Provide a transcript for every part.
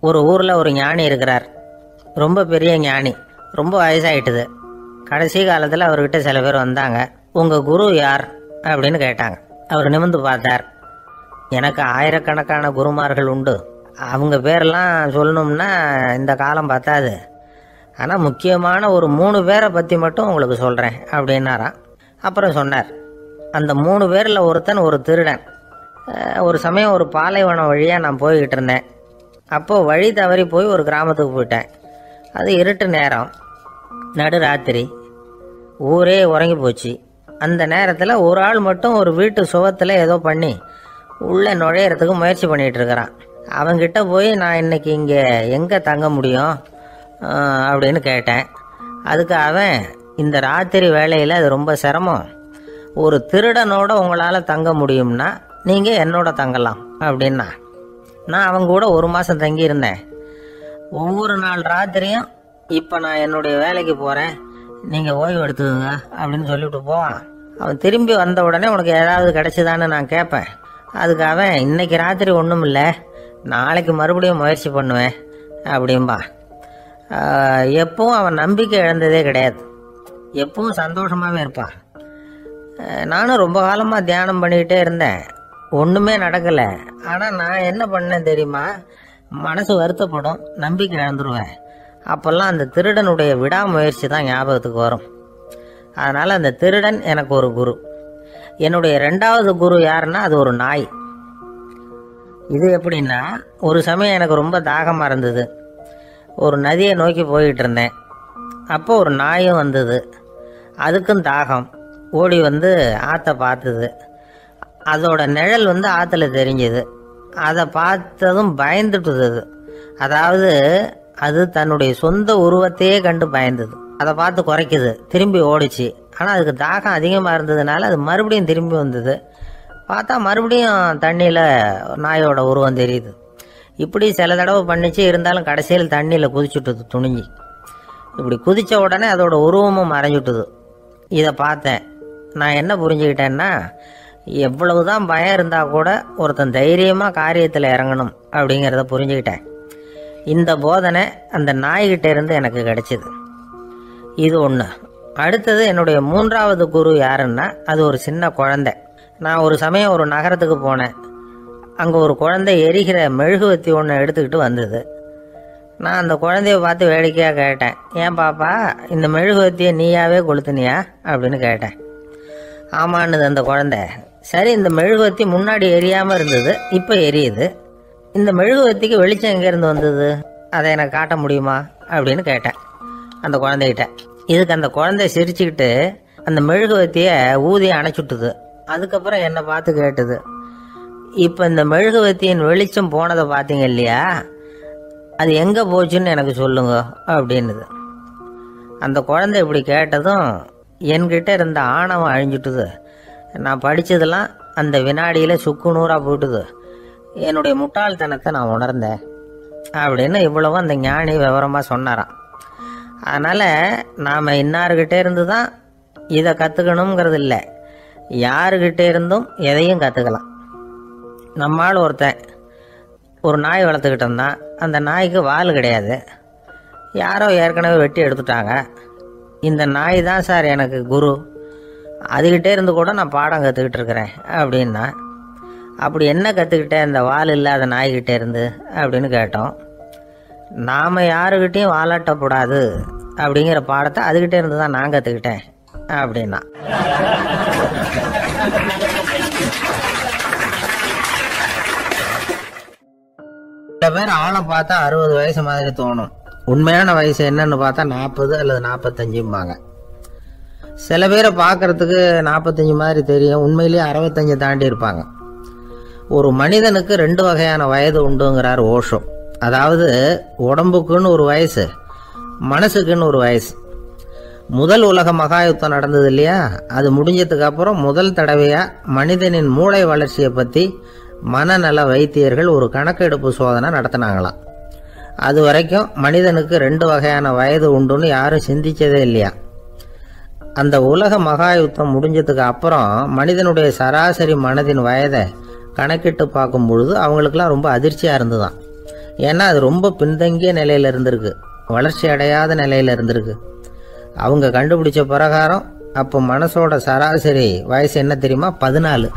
ஒரு ஊரில் ஒரு ஞானி இருக்கிறார். ரொம்ப பெரிய ஞானி. ரொம்ப வயசாயிட்டுது. கடைசி காலத்தில் அவர்கிட்ட சில பேர் வந்தாங்க. உங்கள் குரு யார் அப்படின்னு கேட்டாங்க. அவர் நிமிர்ந்து பார்த்தார். எனக்கு ஆயிரக்கணக்கான குருமார்கள் உண்டு. அவங்க பேரெல்லாம் சொல்லணும்னா இந்த காலம் பத்தாது. ஆனால் முக்கியமான ஒரு 3 பேரை பற்றி மட்டும் உங்களுக்கு சொல்கிறேன் அப்படின்னாராம். அப்புறம் சொன்னார், அந்த 3 பேரில் ஒருத்தன் ஒரு திருடன். ஒரு சமயம் ஒரு பாலைவனம் வழியாக நான் போய்கிட்டு இருந்தேன். அப்போது வழி தவறி போய் ஒரு கிராமத்துக்கு போயிட்டேன். அது இருட்டு நேரம், நடுராத்திரி, ஊரே உறங்கி போச்சு. அந்த நேரத்தில் ஒரு ஆள் மட்டும் ஒரு வீட்டு சுவத்தில் ஏதோ பண்ணி உள்ளே நுழையிறதுக்கு முயற்சி பண்ணிகிட்டு இருக்கிறான். அவங்கிட்ட போய் நான் இன்னைக்கு இங்கே எங்கே தங்க முடியும் அப்படின்னு கேட்டேன். அதுக்கு அவன், இந்த ராத்திரி வேளையில் அது ரொம்ப சிரமம், ஒரு திருடனோட உங்களால் தங்க முடியும்னா நீங்கள் என்னோட தங்கலாம் அப்படின்னா. நான் அவங்க கூட 1 மாதம் தங்கியிருந்தேன். ஒவ்வொரு நாள் ராத்திரியும், இப்போ நான் என்னுடைய வேலைக்கு போகிறேன், நீங்கள் ஓய்வு எடுத்துக்கோங்க அப்படின்னு சொல்லிவிட்டு போவான். அவன் திரும்பி வந்த உடனே உனக்கு ஏதாவது கிடைச்சிதான்னு நான் கேட்பேன். அதுக்கு அவன், இன்னைக்கு ராத்திரி ஒன்றும் இல்லை, நாளைக்கு மறுபடியும் முயற்சி பண்ணுவேன் அப்படின்பா. எப்பவும் அவன் நம்பிக்கை இழந்ததே கிடையாது. எப்பவும் சந்தோஷமாகவே இருப்பான். நானும் ரொம்ப காலமாக தியானம் பண்ணிக்கிட்டே இருந்தேன். ஒன்றுமே நடக்கலை. ஆனால் நான் என்ன பண்ணேன் தெரியுமா? மனசு வருத்தப்படும், நம்பிக்கை இழந்துருவேன். அப்போல்லாம் அந்த திருடனுடைய விடாமுயற்சி தான் ஞாபகத்துக்கு வரும். அதனால் அந்த திருடன் எனக்கு ஒரு குரு. என்னுடைய 2வது குரு யாருன்னா அது ஒரு நாய். இது எப்படின்னா, ஒரு சமயம் எனக்கு ரொம்ப தாகமாக இருந்தது. ஒரு நதியை நோக்கி போய்கிட்டு இருந்தேன். அப்போ ஒரு நாயும் வந்தது. அதுக்கும் தாகம். ஓடி வந்து ஆற்றை பார்த்தது. அதோட நிழல் வந்து ஆற்றுல தெரிஞ்சுது. அதை பார்த்ததும் பயந்துட்டுது. அதாவது அது தன்னுடைய சொந்த உருவத்தையே கண்டு பயந்தது. அதை பார்த்து குறைக்குது, திரும்பி ஓடிச்சு. ஆனால் அதுக்கு தாகம் அதிகமாக இருந்ததுனால அது மறுபடியும் திரும்பி வந்தது. பார்த்தா மறுபடியும் தண்ணியில் நாயோட உருவம் தெரியுது. இப்படி சில தடவை பண்ணிச்சு. இருந்தாலும் கடைசியில் தண்ணியில் குதிச்சுட்டுது துணிஞ்சி. இப்படி குதித்த உடனே அதோட உருவமும் மறைஞ்சுட்டுது. இதை பார்த்தேன். நான் என்ன புரிஞ்சுக்கிட்டேன்னா, எவ்வளவுதான் பயம் இருந்தால் கூட ஒருத்தன் தைரியமாக காரியத்தில் இறங்கணும் அப்படிங்கிறத புரிஞ்சுக்கிட்டேன். இந்த போதனை அந்த நாய்கிட்ட இருந்து எனக்கு கிடைச்சிது. இது ஒன்று. அடுத்தது என்னுடைய 3வது குரு யாருன்னா அது ஒரு சின்ன குழந்தை. நான் ஒரு சமயம் ஒரு நகரத்துக்கு போனேன். அங்கே ஒரு குழந்தை எரிகிற மெழுகுவத்தி ஒன்று எடுத்துக்கிட்டு வந்தது. நான் அந்த குழந்தைய பார்த்து வேடிக்கையாக கேட்டேன், ஏன் பாப்பா, இந்த மெழுகுவத்தியை நீயாவே கொளுத்துனியா அப்படின்னு கேட்டேன். ஆமான்னுது அந்த குழந்தை. சரி, இந்த மெழுகுவத்தி முன்னாடி எரியாமல் இருந்தது, இப்போ எரியுது. இந்த மெழுகுவத்திக்கு வெளிச்சம் எங்கேருந்து வந்தது, அதை எனக்கு காட்ட முடியுமா அப்படின்னு கேட்டேன் அந்த குழந்தைகிட்ட. இதுக்கு அந்த குழந்தை சிரிச்சுக்கிட்டு அந்த மெழுகுவத்தியை ஊதி அணைச்சுட்டுது. அதுக்கப்புறம் என்னை பார்த்து கேட்டுது, இப்போ இந்த மெழுகுவத்தியின் வெளிச்சம் போனதை பார்த்தீங்க இல்லையா, அது எங்கே போச்சுன்னு எனக்கு சொல்லுங்க அப்படின்னுது. அந்த குழந்தை இப்படி கேட்டதும் என்கிட்ட இருந்த ஆணவம் அழிஞ்சுட்டுது. நான் படித்ததெல்லாம் அந்த வினாடியில் சுக்கு நூறாக போயிட்டுது. என்னுடைய முட்டாள்தனத்தை நான் உணர்ந்தேன் அப்படின்னு இவ்வளவும் அந்த ஞானி விவரமாக சொன்னாராம். அதனால் நாம் இன்னார்கிட்ட இருந்து தான் இதை கற்றுக்கணுங்கிறது இல்லை, யாருக்கிட்ட இருந்தும் எதையும் கற்றுக்கலாம். நம்மால் ஒருத்தன் ஒரு நாய் வளர்த்துக்கிட்டு இருந்தான். அந்த நாய்க்கு வால் கிடையாது. யாரோ ஏற்கனவே வெட்டி எடுத்துட்டாங்க. இந்த நாய் தான் சார் எனக்கு குரு, அதுகிட்டே இருந்து கூட நான் பாடம் கற்றுக்கிட்டு இருக்கிறேன் அப்படின்னா. அப்படி என்ன கற்றுக்கிட்டேன் இந்த வால் இல்லாத நாய்கிட்டே இருந்து அப்படின்னு கேட்டோம். நாம் யாருக்கிட்டையும் வாலாட்டக்கூடாது அப்படிங்கிற பாடத்தை அதுகிட்டே இருந்து தான் நான் கற்றுக்கிட்டேன் அப்படின்னா. சில பேர் ஆளை பார்த்தா 60 வயசு மாதிரி தோணும். உண்மையான வயசு என்னன்னு பார்த்தா 40 அல்லது 45. சில பேரை பார்க்கறதுக்கு 45 மாதிரி தெரியும், உண்மையிலேயே 65 தாண்டி இருப்பாங்க. ஒரு மனிதனுக்கு 2 வகையான வயது உண்டுங்கிறார் ஓஷோ. அதாவது உடம்புக்குன்னு ஒரு வயசு, மனசுக்குன்னு ஒரு வயசு. முதல் உலக மகாயுத்தம் நடந்தது இல்லையா, அது முடிஞ்சதுக்கு அப்புறம் முதல் தடவையாக மனிதனின் மூளை வளர்ச்சியை பற்றி மனநல வைத்தியர்கள் ஒரு கணக்கெடுப்பு சோதனை நடத்தினாங்களாம். அது வரைக்கும் மனிதனுக்கு 2 வகையான வயது உண்டுன்னு யாரும் சிந்திச்சதே இல்லையா. அந்த உலக மகாயுத்தம் முடிஞ்சதுக்கு அப்புறம் மனிதனுடைய சராசரி மனதின் வயதை கணக்கிட்டு பார்க்கும் பொழுது அவங்களுக்கெல்லாம் ரொம்ப அதிர்ச்சியாக இருந்துதான். ஏன்னா அது ரொம்ப பின்தங்கிய நிலையில் இருந்திருக்கு, வளர்ச்சி அடையாத நிலையில் இருந்திருக்கு. அவங்க கண்டுபிடிச்ச பிரகாரம் அப்போ மனசோட சராசரி வயசு என்ன தெரியுமா? 14.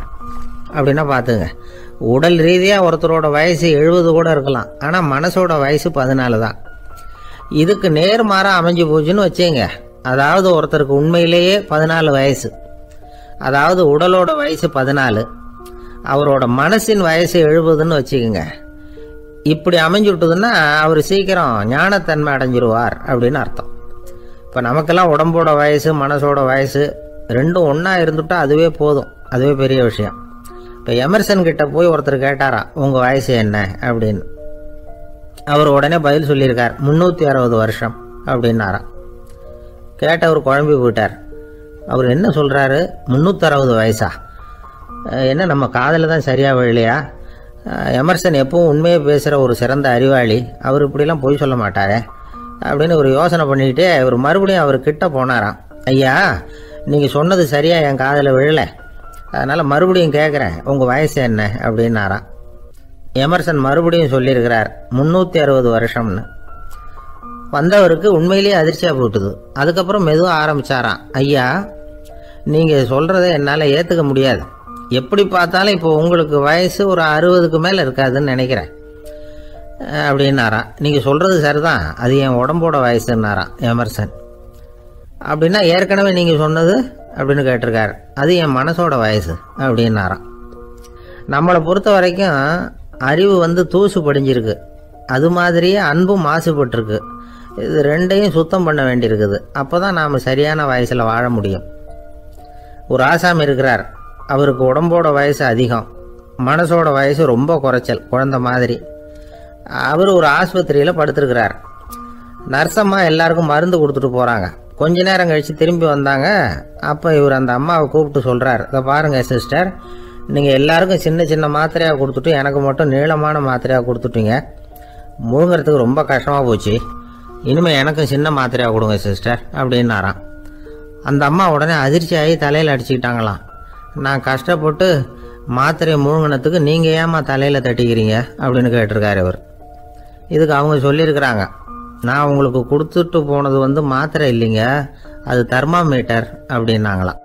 அப்படின்னா பார்த்துங்க, உடல் ரீதியாக ஒருத்தரோட வயசு 70 கூட இருக்கலாம், ஆனால் மனசோட வயசு 14 தான். இதுக்கு நேர்மாறாக அமைஞ்சு போச்சுன்னு வச்சுங்க. அதாவது ஒருத்தருக்கு உண்மையிலேயே 14 வயசு, அதாவது உடலோட வயசு 14, அவரோட மனசின் வயசு 70ன்னு வச்சுக்கோங்க. இப்படி அமைஞ்சுட்டுதுன்னா அவர் சீக்கிரம் ஞானத்தன்மை அடைஞ்சிருவார் அப்படின்னு அர்த்தம். இப்போ நமக்கெல்லாம் உடம்போட வயசு மனசோட வயசு ரெண்டும் ஒன்றா இருந்துட்டா அதுவே போதும், அதுவே பெரிய விஷயம். இப்போ எமர்சன் கிட்ட போய் ஒருத்தர் கேட்டாராம், உங்கள் வயசு என்ன அப்படின்னு. அவர் உடனே பதில் சொல்லியிருக்கார், 360 வருஷம் அப்படின்னாராம். கேட்டவர் குழம்பி போயிட்டார். அவர் என்ன சொல்கிறாரு, 360 வயசா? என்ன நம்ம காதில் தான் சரியாக விழலையா? எமர்சன் எப்பவும் உண்மையை பேசுகிற ஒரு சிறந்த அறிவாளி, அவர் இப்படிலாம் பொய் சொல்ல மாட்டாரே அப்படின்னு ஒரு யோசனை பண்ணிக்கிட்டே இவர் மறுபடியும் அவர் கிட்ட போனாராம். ஐயா, நீங்கள் சொன்னது சரியாக என் காதில் விழலை, அதனால் மறுபடியும் கேட்குறேன், உங்கள் வயசு என்ன அப்படின்னாராம். எமர்சன் மறுபடியும் சொல்லியிருக்கிறார், 360 வருஷம்னு. வந்தவருக்கு உண்மையிலேயே அதிர்ச்சியாக போட்டுது. அதுக்கப்புறம் மெதுவாக ஆரம்பித்தாராம், ஐயா நீங்கள் சொல்கிறத என்னால் ஏற்றுக்க முடியாது. எப்படி பார்த்தாலும் இப்போ உங்களுக்கு வயசு ஒரு 60க்கு மேலே இருக்காதுன்னு நினைக்கிறேன் அப்படின்னாராம். நீங்கள் சொல்கிறது சரிதான், அது என் உடம்போட வயசுன்னாராம் எமர்சன். அப்படின்னா ஏற்கனவே நீங்கள் சொன்னது அப்படின்னு கேட்டிருக்காரு, அது என் மனசோட வயசு அப்படின்னாராம். நம்மளை பொறுத்த வரைக்கும் அறிவு தூசு படிஞ்சிருக்கு, அது மாதிரியே அன்பும் மாசுபட்டிருக்கு. இது ரெண்டையும் சுத்தம் பண்ண வேண்டியிருக்குது. அப்போ தான் நாம் சரியான வயசில் வாழ முடியும். ஒரு ஆசாமி இருக்கிறார், அவருக்கு உடம்போட வயசு அதிகம், மனசோட வயசு ரொம்ப குறைச்சல், குழந்தை மாதிரி. அவர் ஒரு ஆஸ்பத்திரியில் படுத்திருக்கிறார். நர்சம்மா எல்லாருக்கும் மருந்து கொடுத்துட்டு போகிறாங்க. கொஞ்ச நேரம் கழித்து திரும்பி வந்தாங்க. அப்போ இவர் அந்த அம்மாவை கூப்பிட்டு சொல்கிறார், இதை பாருங்கள் சிஸ்டர், நீங்கள் எல்லாருக்கும் சின்ன சின்ன மாத்திரையாக கொடுத்துட்டு எனக்கு மட்டும் நீளமான மாத்திரையாக கொடுத்துட்டீங்க. முழுங்கிறதுக்கு ரொம்ப கஷ்டமாக போச்சு. இனிமேல் எனக்கும் சின்ன மாத்திரையாக கொடுங்க சிஸ்டர் அப்படின்னாராம். அந்த அம்மா உடனே அதிர்ச்சியாகி தலையில் அடிச்சுக்கிட்டாங்களாம். நான் கஷ்டப்பட்டு மாத்திரையை முழுங்கினத்துக்கு நீங்கள் ஏமா தலையில் தட்டிக்கிறீங்க அப்படின்னு கேட்டிருக்காரு இவர். இதுக்கு அவங்க சொல்லியிருக்கிறாங்க, நான் உங்களுக்கு கொடுத்துட்டு போனது மாத்திரை இல்லைங்க, அது தெர்மாமீட்டர் அப்படின்னாங்களாம்.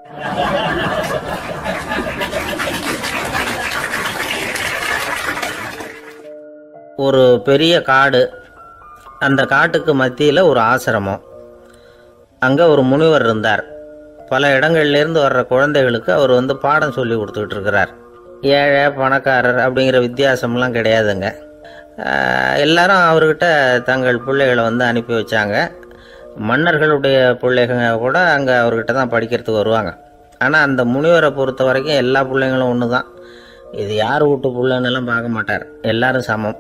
ஒரு பெரிய காடு, அந்த காட்டுக்கு மத்தியில் ஒரு ஆசிரமம். அங்கே ஒரு முனிவர் இருந்தார். பல இடங்கள்லேருந்து வர்ற குழந்தைகளுக்கு அவர் பாடம் சொல்லி கொடுத்துக்கிட்டு இருக்கிறார். ஏழை பணக்காரர் அப்படிங்கிற வித்தியாசம்லாம் கிடையாதுங்க. எல்லாரும் அவர்கிட்ட தங்கள் பிள்ளைகளை அனுப்பி வச்சாங்க. மன்னர்களுடைய பிள்ளைங்க கூட அங்கே அவர்கிட்ட தான் படிக்கிறதுக்கு வருவாங்க. ஆனால் அந்த முனிவரை பொறுத்த வரைக்கும் எல்லா பிள்ளைங்களும் ஒன்று தான். இது யார் வீட்டு பிள்ளைன்னெல்லாம் பார்க்க மாட்டார், எல்லாரும் சமம்.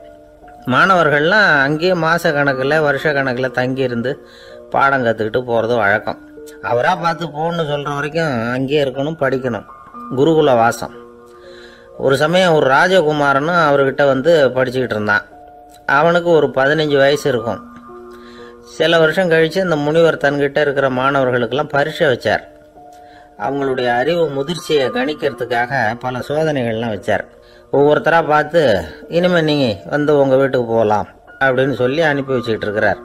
மாணவர்கள்லாம் அங்கேயே மாத கணக்கில் வருஷ கணக்கில் தங்கியிருந்து பாடம் கற்றுக்கிட்டு போகிறது வழக்கம். அவராக பார்த்து போகணுன்னு சொல்கிற வரைக்கும் அங்கேயே இருக்கணும், படிக்கணும், குருகுல வாசம். ஒரு சமயம் ஒரு ராஜகுமாரனும் அவர்கிட்ட படிச்சுக்கிட்டு இருந்தான். அவனுக்கு ஒரு 15 வயசு இருக்கும். சில வருஷம் கழித்து இந்த முனிவர் தன்கிட்ட இருக்கிற மாணவர்களுக்கெல்லாம் பரீட்சை வச்சார். அவங்களுடைய அறிவு முதிர்ச்சியை கணிக்கிறதுக்காக பல சோதனைகள்லாம் வச்சார். ஒவ்வொருத்தராக பார்த்து, இனிமேல் நீங்கள் உங்கள் வீட்டுக்கு போகலாம் அப்படின்னு சொல்லி அனுப்பி வச்சுக்கிட்டு இருக்கிறார்.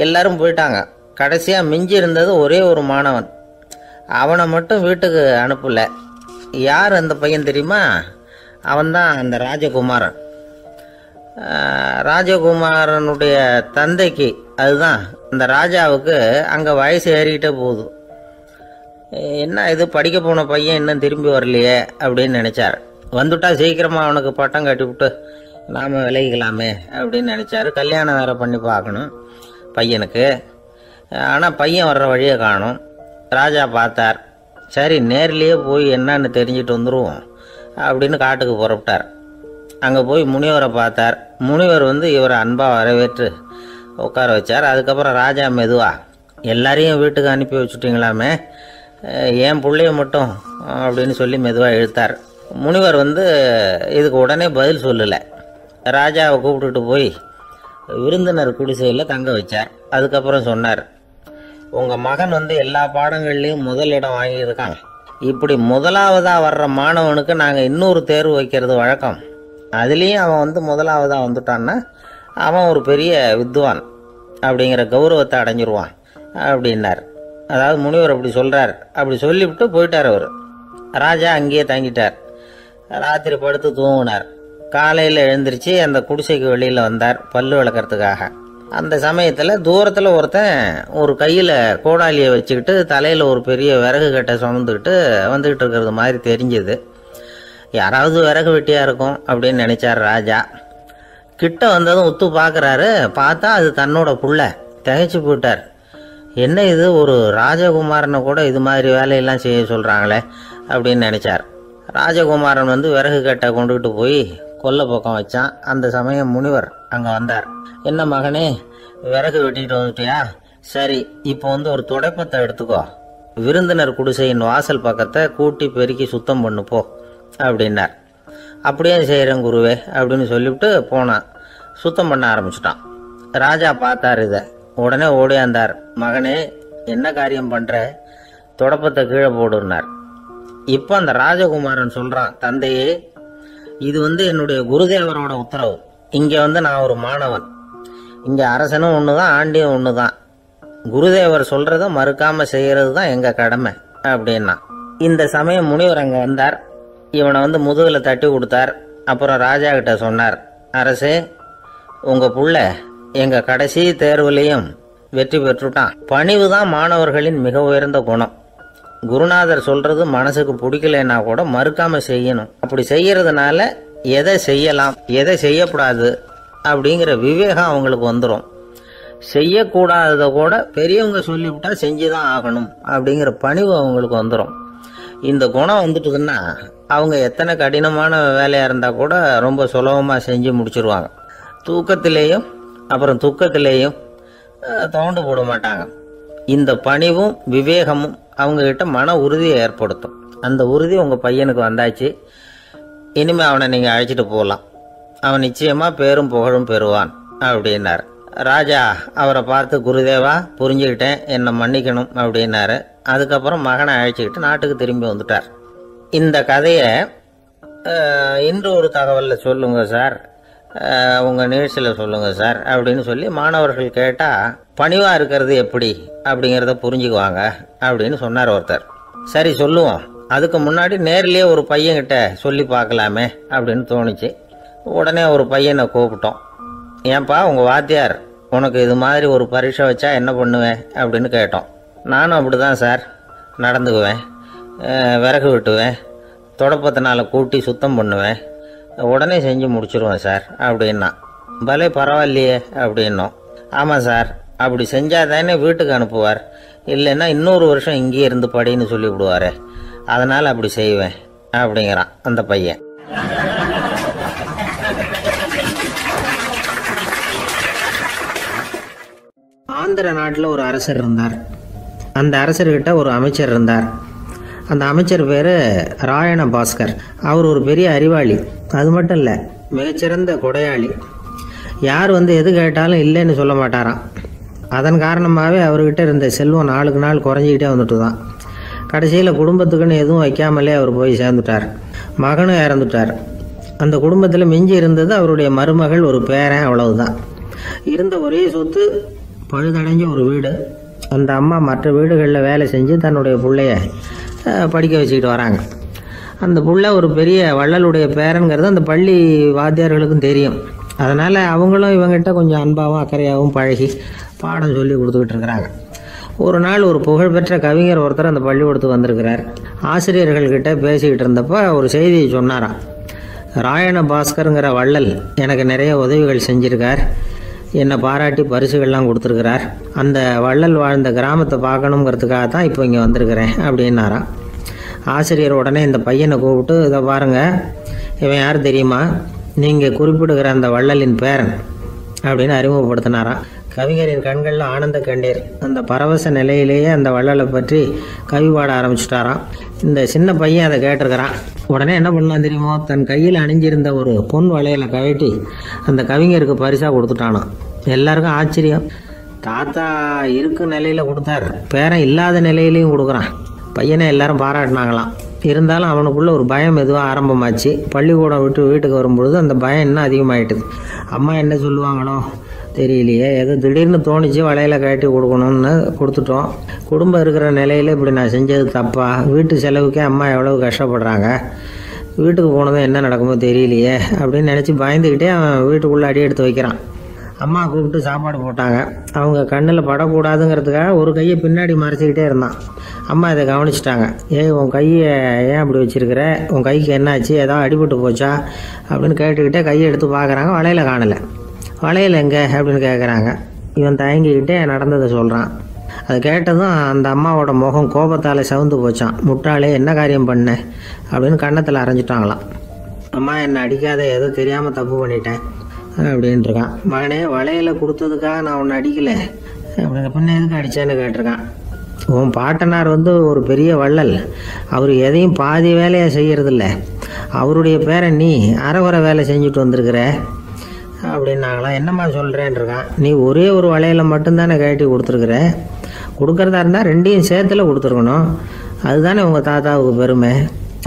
எல்லாரும் போயிட்டாங்க. கடைசியாக மிஞ்சி இருந்தது ஒரே ஒரு மாணவன். அவனை மட்டும் வீட்டுக்கு அனுப்பலை. யார் அந்த பையன் தெரியுமா? அவன்தான் அந்த ராஜகுமாரன். ராஜகுமாரனுடைய தந்தைக்கு, அதுதான் அந்த ராஜாவுக்கு, அங்கே வயசு ஏறிக்கிட்டே போகுது. என்ன இது, படிக்க போன பையன் இன்னும் திரும்பி வரலையே அப்படின்னு நினச்சார். வந்துட்டா சீக்கிரமாக அவனுக்கு பட்டம் கட்டிவிட்டு நாம் விலகிக்கலாமே அப்படின்னு நினச்சார். கல்யாணம் வேறு பண்ணி பார்க்கணும் பையனுக்கு. ஆனால் பையன் வர்ற வழியை காணும். ராஜா பார்த்தார், சரி நேர்லேயே போய் என்னன்னு தெரிஞ்சுட்டு வந்துடுவோம் அப்படின்னு காட்டுக்கு புறப்பட்டார். அங்கே போய் முனிவரை பார்த்தார். முனிவர் இவரை அன்பாக வரவேற்று உட்கார வச்சார். அதுக்கப்புறம் ராஜா மெதுவா, எல்லாரையும் வீட்டுக்கு அனுப்பி வச்சுட்டிங்களாமே, ஏன் பிள்ளைய மட்டும் அப்படின்னு சொல்லி மெதுவாக இழுத்தார். முனிவர் இதுக்கு உடனே பதில் சொல்லலை. ராஜாவை கூப்பிட்டுட்டு போய் விருந்தினர் குடிசையில் தங்க வச்சார். அதுக்கப்புறம் சொன்னார், உங்கள் மகன் எல்லா பாடங்கள்லேயும் முதலிடம் வாங்கியிருக்கான். இப்படி முதலாவதாக வர்ற மாணவனுக்கு நாங்கள் இன்னொரு தேர்வு வைக்கிறது வழக்கம். அதுலேயும் அவன் முதலாவதாக வந்துட்டான்னா அவன் ஒரு பெரிய வித்வான் அப்படிங்கிற கௌரவத்தை அடைஞ்சிருவான் அப்படின்னார். அதாவது முனிவர் அப்படி சொல்கிறார். அப்படி சொல்லிவிட்டு போயிட்டார். அவர் ராஜா அங்கேயே தங்கிட்டார். ராத்திரி படுத்து தூங்கினார். காலையில் எழுந்திரிச்சு அந்த குடிசைக்கு வெளியில் வந்தார் பல்லு விளக்கிறதுக்காக. அந்த சமயத்தில் தூரத்தில் ஒருத்தன் ஒரு கையில் கோடாலியை வச்சுக்கிட்டு தலையில் ஒரு பெரிய விறகு கட்டை சுமந்துக்கிட்டு வந்துக்கிட்டு இருக்கிறது மாதிரி தெரிஞ்சுது. யாராவது விறகு வெட்டியாக இருக்கும் அப்படின்னு நினச்சார் ராஜா. கிட்ட வந்ததும் உத்து பார்க்குறாரு. பார்த்தா அது தன்னோட புள்ள. திகைச்சு போயிட்டார். என்ன இது, ஒரு ராஜகுமாரனை கூட இது மாதிரி வேலையெல்லாம் செய்ய சொல்கிறாங்களே அப்படின்னு நினச்சார். ராஜகுமாரன் விறகு கட்டை கொண்டுகிட்டு போய் கொல்லை பக்கம் வச்சான். அந்த சமயம் முனிவர் அங்கே வந்தார். என்ன மகனே, விறகு வெட்டிட்டு வந்துட்டியா? சரி, இப்போ ஒரு துடைப்பத்தை எடுத்துக்கோ, விருந்தினர் குடிசையின் வாசல் பக்கத்தை கூட்டி பெருக்கி சுத்தம் பண்ணு போ அப்படின்னார். அப்படியே செய்கிறேன் குருவே அப்படின்னு சொல்லிவிட்டு போனான். சுத்தம் பண்ண ஆரம்பிச்சிட்டான். ராஜா பார்த்தார் இதை. உடனே ஓடியாந்தார். மகனே, என்ன காரியம் பண்ணுற? துடைப்பத்தை கீழே போடுனார். இப்போ அந்த ராஜகுமாரன் சொல்கிறான், தந்தையே, இது என்னுடைய குருதேவரோட உத்தரவு. இங்கே நான் ஒரு மாணவன். இங்கே அரசனும் ஒன்று தான், ஆண்டியும் ஒன்று தான். குருதேவர் சொல்கிறத மறுக்காமல் செய்கிறது தான் எங்கள் கடமை அப்படின்னா. இந்த சமயம் முனிவர் அங்கே வந்தார். இவனை முதுகில் தட்டி கொடுத்தார். அப்புறம் ராஜா கிட்ட சொன்னார், அரசே, உங்கள் புள்ள எங்கள் கடைசி தேர்வுலையும் வெற்றி பெற்றுட்டான். பணிவு தான் மாணவர்களின் மிக உயர்ந்த குணம். குருநாதர் சொல்றது மனசுக்கு பிடிக்கலைன்னா கூட மறுக்காம செய்யணும். அப்படி செய்யறதுனால எதை செய்யலாம் எதை செய்யக்கூடாது அப்படிங்கிற விவேகம் அவங்களுக்கு வந்துடும். செய்யக்கூடாததை கூட பெரியவங்க சொல்லிவிட்டா செஞ்சுதான் ஆகணும் அப்படிங்கிற பணிவு அவங்களுக்கு வந்துடும். இந்த குணம் வந்துட்டுதுன்னா அவங்க எத்தனை கடினமான வேலையா இருந்தா கூட ரொம்ப சுலபமா செஞ்சு முடிச்சிருவாங்க. தூக்கத்திலேயும் அப்புறம் துக்கத்திலேயும் தோண்டு போட மாட்டாங்க. இந்த பணிவும் விவேகமும் அவங்க கிட்ட மன உறுதியை ஏற்படுத்தும். அந்த உறுதி உங்க பையனுக்கு வந்தாச்சு. இனிமே அவனை நீங்க அழைச்சிட்டு போகலாம். அவன் நிச்சயமா பேரும் புகழும் பெறுவான் அப்படின்னார். ராஜா அவரை பார்த்து, குருதேவா, புரிஞ்சுக்கிட்டேன், என்னை மன்னிக்கணும் அப்படின்னாரு. அதுக்கப்புறம் மகனை அழைச்சிக்கிட்டு நாட்டுக்கு திரும்பி வந்துட்டார். இந்த கதையை இன்று ஒரு தகவலில் சொல்லுங்க சார், உங்கள் நிகழ்ச்சியில் சொல்லுங்க சார் அப்படின்னு சொல்லி மாணவர்கள் கேட்டால் பணிவாக இருக்கிறது எப்படி அப்படிங்கிறத புரிஞ்சுக்குவாங்க அப்படின்னு சொன்னார் ஒருத்தர். சரி சொல்லுவோம், அதுக்கு முன்னாடி நேர்லேயே ஒரு பையன்கிட்ட சொல்லி பார்க்கலாமே அப்படின்னு தோணுச்சு. உடனே ஒரு பையனை கூப்பிட்டோம். ஏன்பா, உங்கள் வாத்தியார் உனக்கு இது மாதிரி ஒரு பரீட்சை வச்சா என்ன பண்ணுவேன் அப்படின்னு கேட்டோம். நானும் அப்படி தான் சார் நடந்துக்குவேன், விறகு வெட்டுவேன், துடைப்பத்தினால கூட்டி சுத்தம் பண்ணுவேன், உடனே செஞ்சு முடிச்சிருவேன் சார் அப்படின்னா. பலே பரவாயில்லையே அப்படின்னோம். ஆமாம் சார், அப்படி செஞ்சால் தானே வீட்டுக்கு அனுப்புவார், இல்லைன்னா இன்னொரு வருஷம் இங்கேயே இருந்து படின்னு சொல்லிவிடுவார், அதனால் அப்படி செய்வேன் அப்படிங்கிறான் அந்த பையன். ஆந்திர நாட்டில் ஒரு அரசர் இருந்தார். அந்த அரசர்கிட்ட ஒரு அமைச்சர் இருந்தார். அந்த அமைச்சர் பேர் ராயண பாஸ்கர். அவர் ஒரு பெரிய அறிவாளி. அது மட்டும் இல்லை, மிகச்சிறந்த கொடையாளி. யார் எது கேட்டாலும் இல்லைன்னு சொல்ல மாட்டாராம். அதன் காரணமாகவே அவர்கிட்ட இருந்த செல்வம் நாளுக்கு நாள் குறைஞ்சிக்கிட்டே வந்துட்டு தான். கடைசியில் குடும்பத்துக்குன்னு எதுவும் வைக்காமலே அவர் போய் சேர்ந்துட்டார். மகனும் இறந்துட்டார். அந்த குடும்பத்தில் மிஞ்சி இருந்தது அவருடைய மருமகள், ஒரு பேரன், அவ்வளவுதான். இருந்த ஒரே சொத்து பழுதடைஞ்ச ஒரு வீடு. அந்த அம்மா மற்ற வீடுகளில் வேலை செஞ்சு தன்னுடைய பிள்ளைய படிக்க வச்சுக்கிட்டு வராங்க. அந்த புள்ள ஒரு பெரிய வள்ளலுடைய பேரன்கிறது அந்த பள்ளி வாத்தியார்களுக்கும் தெரியும். அதனால் அவங்களும் இவங்ககிட்ட கொஞ்சம் அன்பாகவும் அக்கறையாகவும் பழகி பாடம் சொல்லி கொடுத்துக்கிட்டு இருக்கிறாங்க. ஒரு நாள் ஒரு புகழ்பெற்ற கவிஞர் ஒருத்தர் அந்த பள்ளிக்கூடத்துக்கு வந்திருக்கிறார். ஆசிரியர்கள்கிட்ட பேசிக்கிட்டு இருந்தப்போ ஒரு செய்தியை சொன்னாராம். ராயண பாஸ்கருங்கிற வள்ளல் எனக்கு நிறைய உதவிகள் செஞ்சிருக்கார், என்னை பாராட்டி பரிசுகள்லாம் கொடுத்துருக்கிறார். அந்த வள்ளல் வாழ்ந்த கிராமத்தை பார்க்கணுங்கிறதுக்காக தான் இப்போ இங்கே வந்திருக்கிறேன் அப்படின்னாராம். ஆசிரியர் உடனே இந்த பையனை கூப்பிட்டு, இதை பாருங்கள், இவன் யார் தெரியுமா, நீங்கள் குறிப்பிடுகிற அந்த வள்ளலின் பேரன் அப்படின்னு அறிமுகப்படுத்தினாராம். கவிஞரின் கண்களில் ஆனந்த கண்ணீர். அந்த பரவச நிலையிலேயே அந்த வள்ளலை பற்றி கவி பாட ஆரம்பிச்சுட்டாராம். இந்த சின்ன பையன் அதை கேட்டிருக்கிறான். உடனே என்ன பண்ணலாம் தெரியுமோ, தன் கையில் அணிஞ்சிருந்த ஒரு பொன் வளையலை கழட்டி அந்த கவிஞருக்கு பரிசாக கொடுத்துட்டானான். எல்லாருக்கும் ஆச்சரியம். தாத்தா இருக்கு நிலையில் கொடுத்தார், பேரன் இல்லாத நிலையிலையும் கொடுக்குறான். பையனை எல்லாரும் பாராட்டினாங்களாம். இருந்தாலும் அவனுக்குள்ள ஒரு பயம் எதுவும் ஆரம்பமாச்சு. பள்ளிக்கூடம் விட்டு வீட்டுக்கு வரும்பொழுது அந்த பயம் இன்னும் அதிகமாகிட்டுது. அம்மா என்ன சொல்லுவாங்களோ தெரியலையே, ஏதோ திடீர்னு தோணிச்சு வளையலை கட்டி கொடுக்கணும்னு கொடுத்துட்டோம். குடும்பம் இருக்கிற நிலையில் இப்படி நான் செஞ்சது தப்பா? வீட்டு செலவுக்கே அம்மா எவ்வளவு கஷ்டப்படுறாங்க, வீட்டுக்கு போனதும் என்ன நடக்குமோ தெரியலையே அப்படின்னு நினச்சி பயந்துக்கிட்டே அவன் வீட்டுக்குள்ளே அடி எடுத்து வைக்கிறான். அம்மா கூப்பிட்டு சாப்பாடு போட்டாங்க. அவங்க கண்ணில் படக்கூடாதுங்கிறதுக்காக ஒரு கையை பின்னாடி மறைச்சிக்கிட்டே இருந்தான். அம்மா இதை கவனிச்சிட்டாங்க. உன் கையை ஏன் அப்படி வச்சிருக்கிற, உன் கைக்கு என்னாச்சு, ஏதாவது அடிபட்டு போச்சா அப்படின்னு கேட்டுக்கிட்டே கையை எடுத்து பார்க்குறாங்க. வளையல காணலை. வளையல் எங்கே அப்படின்னு கேட்குறாங்க. இவன் தயங்கிக்கிட்டே நடந்ததை சொல்கிறான். அதை கேட்டதும் அந்த அம்மாவோட முகம் கோபத்தால் சவுந்து போச்சான். முட்டாளே, என்ன காரியம் பண்ண அப்படின்னு கன்னத்தில் அரைஞ்சிட்டாங்களாம். அம்மா என்னை அடிக்காத, ஏதோ தெரியாமல் தப்பு பண்ணிட்டேன் அப்படின்ட்டு இருக்கான். மகனே, வளையலை கொடுத்ததுக்காக நான் உன்னை அடிக்கலை, அப்படிங்கிற பின்ன எதுக்கு அடித்தேன்னு கேட்டிருக்கான். உன் பாட்டனார் ஒரு பெரிய வள்ளல், அவர் எதையும் பாதி வேலையை செய்யறதில்ல, அவருடைய பேரை நீ அரைகுறை வேலை செஞ்சுட்டு வந்திருக்கிற அப்படின்னாங்களாம். என்னம்மா சொல்கிறேன்னு இருக்கான். நீ ஒரே ஒரு வளையலை மட்டும்தானே கட்டி கொடுத்துருக்குற, கொடுக்குறதா இருந்தால் ரெண்டையும் சேர்த்துல கொடுத்துருக்கணும், அதுதானே உங்கள் தாத்தாவுக்கு பெருமை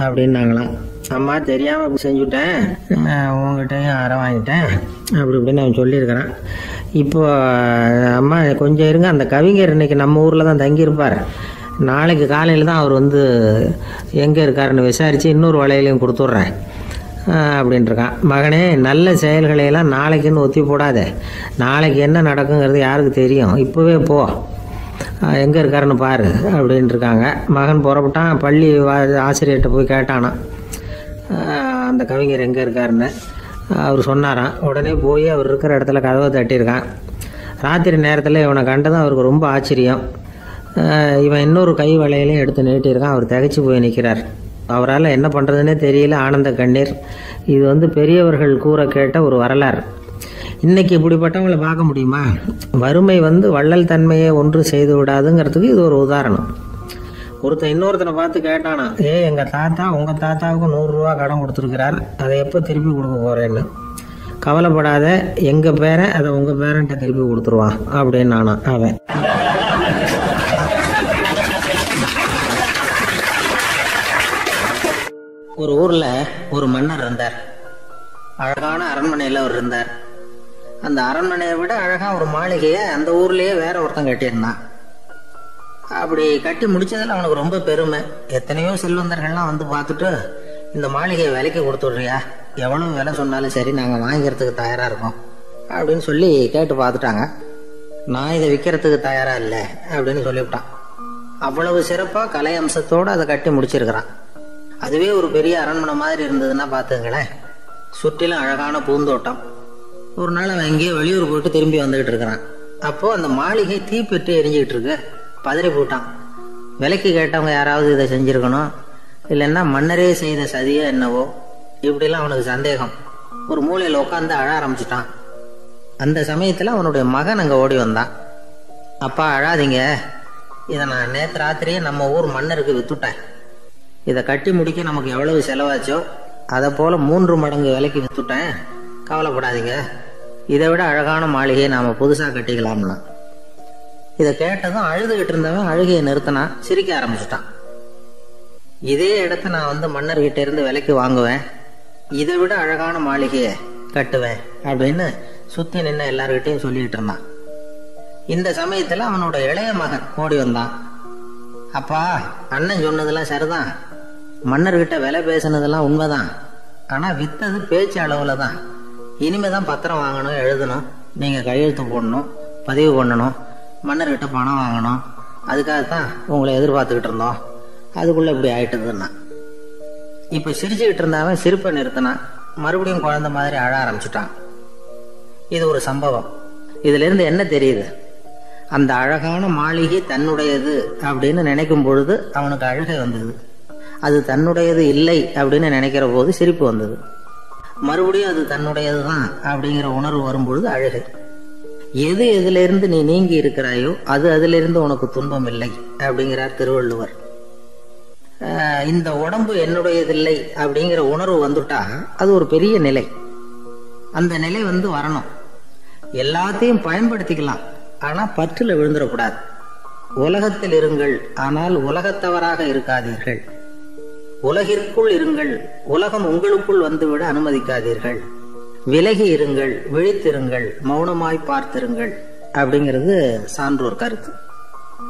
அப்படின்னாங்களாம். அம்மா தெரியாமல் செஞ்சுட்டேன், உங்ககிட்டையும் அரை வாங்கிட்டேன் அப்படி இப்படின்னு அவன் சொல்லியிருக்கிறான். இப்போ அம்மா கொஞ்சம் இருங்க, அந்த கவிஞர் இன்னைக்கு நம்ம ஊரில் தான் தங்கியிருப்பார், நாளைக்கு காலையில் தான் அவர் எங்கே இருக்காருன்னு விசாரித்து இன்னொரு வளையலையும் கொடுத்துட்றேன் அப்படின்ட்டுருக்கான். மகனே, நல்ல செயல்களையெல்லாம் நாளைக்குன்னு ஒத்தி போடாத, நாளைக்கு என்ன நடக்குங்கிறது யாருக்கு தெரியும், இப்போவே போ, எங்கே இருக்காருன்னு பாரு அப்படின்ட்டுருக்காங்க. மகன் புறப்பட்டான். பள்ளி ஆசிரியர்கிட்ட போய் கேட்டானான் அந்த கவிஞர் எங்கே இருக்காருன்னு. அவர் சொன்னாராம். உடனே போய் அவர் இருக்கிற இடத்துல கதவை தட்டியிருக்கான். ராத்திரி நேரத்தில் இவனை கண்டதும் அவருக்கு ரொம்ப ஆச்சரியம். இவன் இன்னொரு கை வளையலையும் எடுத்து நீட்டியிருக்கான். அவர் திகைச்சு போய் நிற்கிறார். அவரால் என்ன பண்ணுறதுன்னே தெரியல, ஆனந்த கண்ணீர். இது பெரியவர்கள் கூற கேட்ட ஒரு வரலாறு. இன்றைக்கி இப்படிப்பட்டவங்களை பார்க்க முடியுமா? வறுமை வள்ளல் தன்மையை ஒன்று செய்து விடாதுங்கிறதுக்கு இது ஒரு உதாரணம். ஒருத்தன் இன்னொருத்தனை பார்த்து கேட்டானா, எங்கள் தாத்தா உங்கள் தாத்தாவுக்கு 100 ரூபா கடன் கொடுத்துருக்கிறார், அதை எப்போ திருப்பி கொடுக்க போகிறேன்னு. கவலைப்படாத, எங்கள் பேரன் அதை உங்கள் பேரன்ட்ட திருப்பி கொடுத்துருவான் அப்படின்னு நானான் அவன். ஒரு ஊரில் ஒரு மன்னர் இருந்தார். அழகான அரண்மனையில் அவர் இருந்தார். அந்த அரண்மனையை விட அழகாக ஒரு மாளிகையை அந்த ஊர்லேயே வேற ஒருத்தன் கட்டியிருந்தான். அப்படி கட்டி முடிச்சதில் அவனுக்கு ரொம்ப பெருமை. எத்தனையோ செல்வந்தர்கள்லாம் பார்த்துட்டு, இந்த மாளிகையை விலைக்கு கொடுத்துட்றியா, எவ்வளவு விலை சொன்னாலும் சரி நாங்கள் வாங்கிக்கிறதுக்கு தயாராக இருக்கோம் அப்படின்னு சொல்லி கேட்டு பார்த்துட்டாங்க. நான் இதை விற்கிறதுக்கு தயாராக இல்லை அப்படின்னு சொல்லிவிட்டான். அவ்வளவு சிறப்பாக கலை அம்சத்தோடு அதை கட்டி முடிச்சிருக்கிறான். அதுவே ஒரு பெரிய அரண்மனை மாதிரி இருந்ததுன்னா பார்த்துங்களேன். சுற்றிலும் அழகான பூந்தோட்டம். ஒரு நாள் அவன் எங்கேயோ வெளியூர் போயிட்டு திரும்பி வந்துகிட்டு இருக்கிறான். அப்போது அந்த மாளிகை தீப்பெற்று எரிஞ்சிக்கிட்டு இருக்கு. பதறி போட்டான். விலைக்கு கேட்டவங்க யாராவது இதை செஞ்சுருக்கணும், இல்லைன்னா மன்னரே செய்த சதியோ என்னவோ, இப்படிலாம் அவனுக்கு சந்தேகம். ஒரு மூலையில் உட்காந்து அழ ஆரம்பிச்சிட்டான். அந்த சமயத்தில் அவனுடைய மகன் அங்கே ஓடி வந்தான். அப்பா அழாதீங்க, இதை நான் நேற்று ராத்திரியே நம்ம ஊர் மன்னருக்கு வித்துட்டேன். இதை கட்டி முடிக்க நமக்கு எவ்வளவு செலவாச்சோ அதை போல் 3 மடங்கு விலைக்கு வித்துட்டேன், கவலைப்படாதீங்க, இதை விட அழகான மாளிகையை நாம் புதுசாக கட்டிக்கலாம்னா. இதை கேட்டதும் அழுதுகிட்டு இருந்தவன் அழுகையை நிறுத்தினான். சிரிக்க ஆரம்பிச்சிட்டான். இதே இடத்த நான் மன்னர்கிட்ட இருந்து விலைக்கு வாங்குவேன், இதை விட அழகான மாளிகையை கட்டுவேன் அப்படின்னு சுத்தி நின்று எல்லார்கிட்டையும் சொல்லிக்கிட்டு இருந்தான். இந்த சமயத்துல அவனோட இளைய மகன் ஓடி வந்தான். அப்பா, அண்ணன் சொன்னதெல்லாம் சரிதான், மன்னர்கிட்ட விலை பேசினதெல்லாம் உண்மைதான், ஆனா வித்தது பேச்சு அளவுல தான். இனிமேதான் பத்திரம் வாங்கணும், எழுதணும், நீங்க கையெழுத்து போடணும், பதிவு பண்ணணும், மன்னர்கிட்ட பணம் வாங்கணும், அதுக்காகத்தான் உங்களை எதிர்பார்த்துக்கிட்டு இருந்தோம், அதுக்குள்ள இப்படி ஆயிட்டுதுன்னா. இப்ப சிரிச்சுக்கிட்டு இருந்தவன் சிரிப்பை நிறுத்தினான். மறுபடியும் குழந்தை மாதிரி அழ ஆரம்பிச்சுட்டான். இது ஒரு சம்பவம். இதுல இருந்து என்ன தெரியுது? அந்த அழகான மாளிகை தன்னுடையது அப்படின்னு நினைக்கும் பொழுது அவனுக்கு அழுகை வந்தது. அது தன்னுடையது இல்லை அப்படின்னு நினைக்கிற போது சிரிப்பு வந்தது. மறுபடியும் அது தன்னுடையது தான் அப்படிங்கிற உணர்வு வரும்பொழுது அழுகை. எது எதிலிருந்து நீ நீங்கி இருக்கிறாயோ அது அதிலிருந்து உனக்கு துன்பம் இல்லை அப்படிங்கிறார் திருவள்ளுவர். இந்த உடம்பு என்னுடையதில்லை அப்படிங்கிற உணர்வு வந்துட்டா அது ஒரு பெரிய நிலை. அந்த நிலை வரணும். எல்லாத்தையும் பயன்படுத்திக்கலாம், ஆனா பற்றுல விழுந்துடக்கூடாது. உலகத்தில் இருங்கள், ஆனால் உலகத்தவராக இருக்காதீர்கள். உலகிற்குள் இருங்கள், உலகம் உங்களுக்குள் வந்துவிட அனுமதிக்காதீர்கள். விலகி இருங்கள், விழித்திருங்கள், மௌனமாய் பார்த்திருங்கள் அப்படிங்கிறது சான்றோர் கருத்து.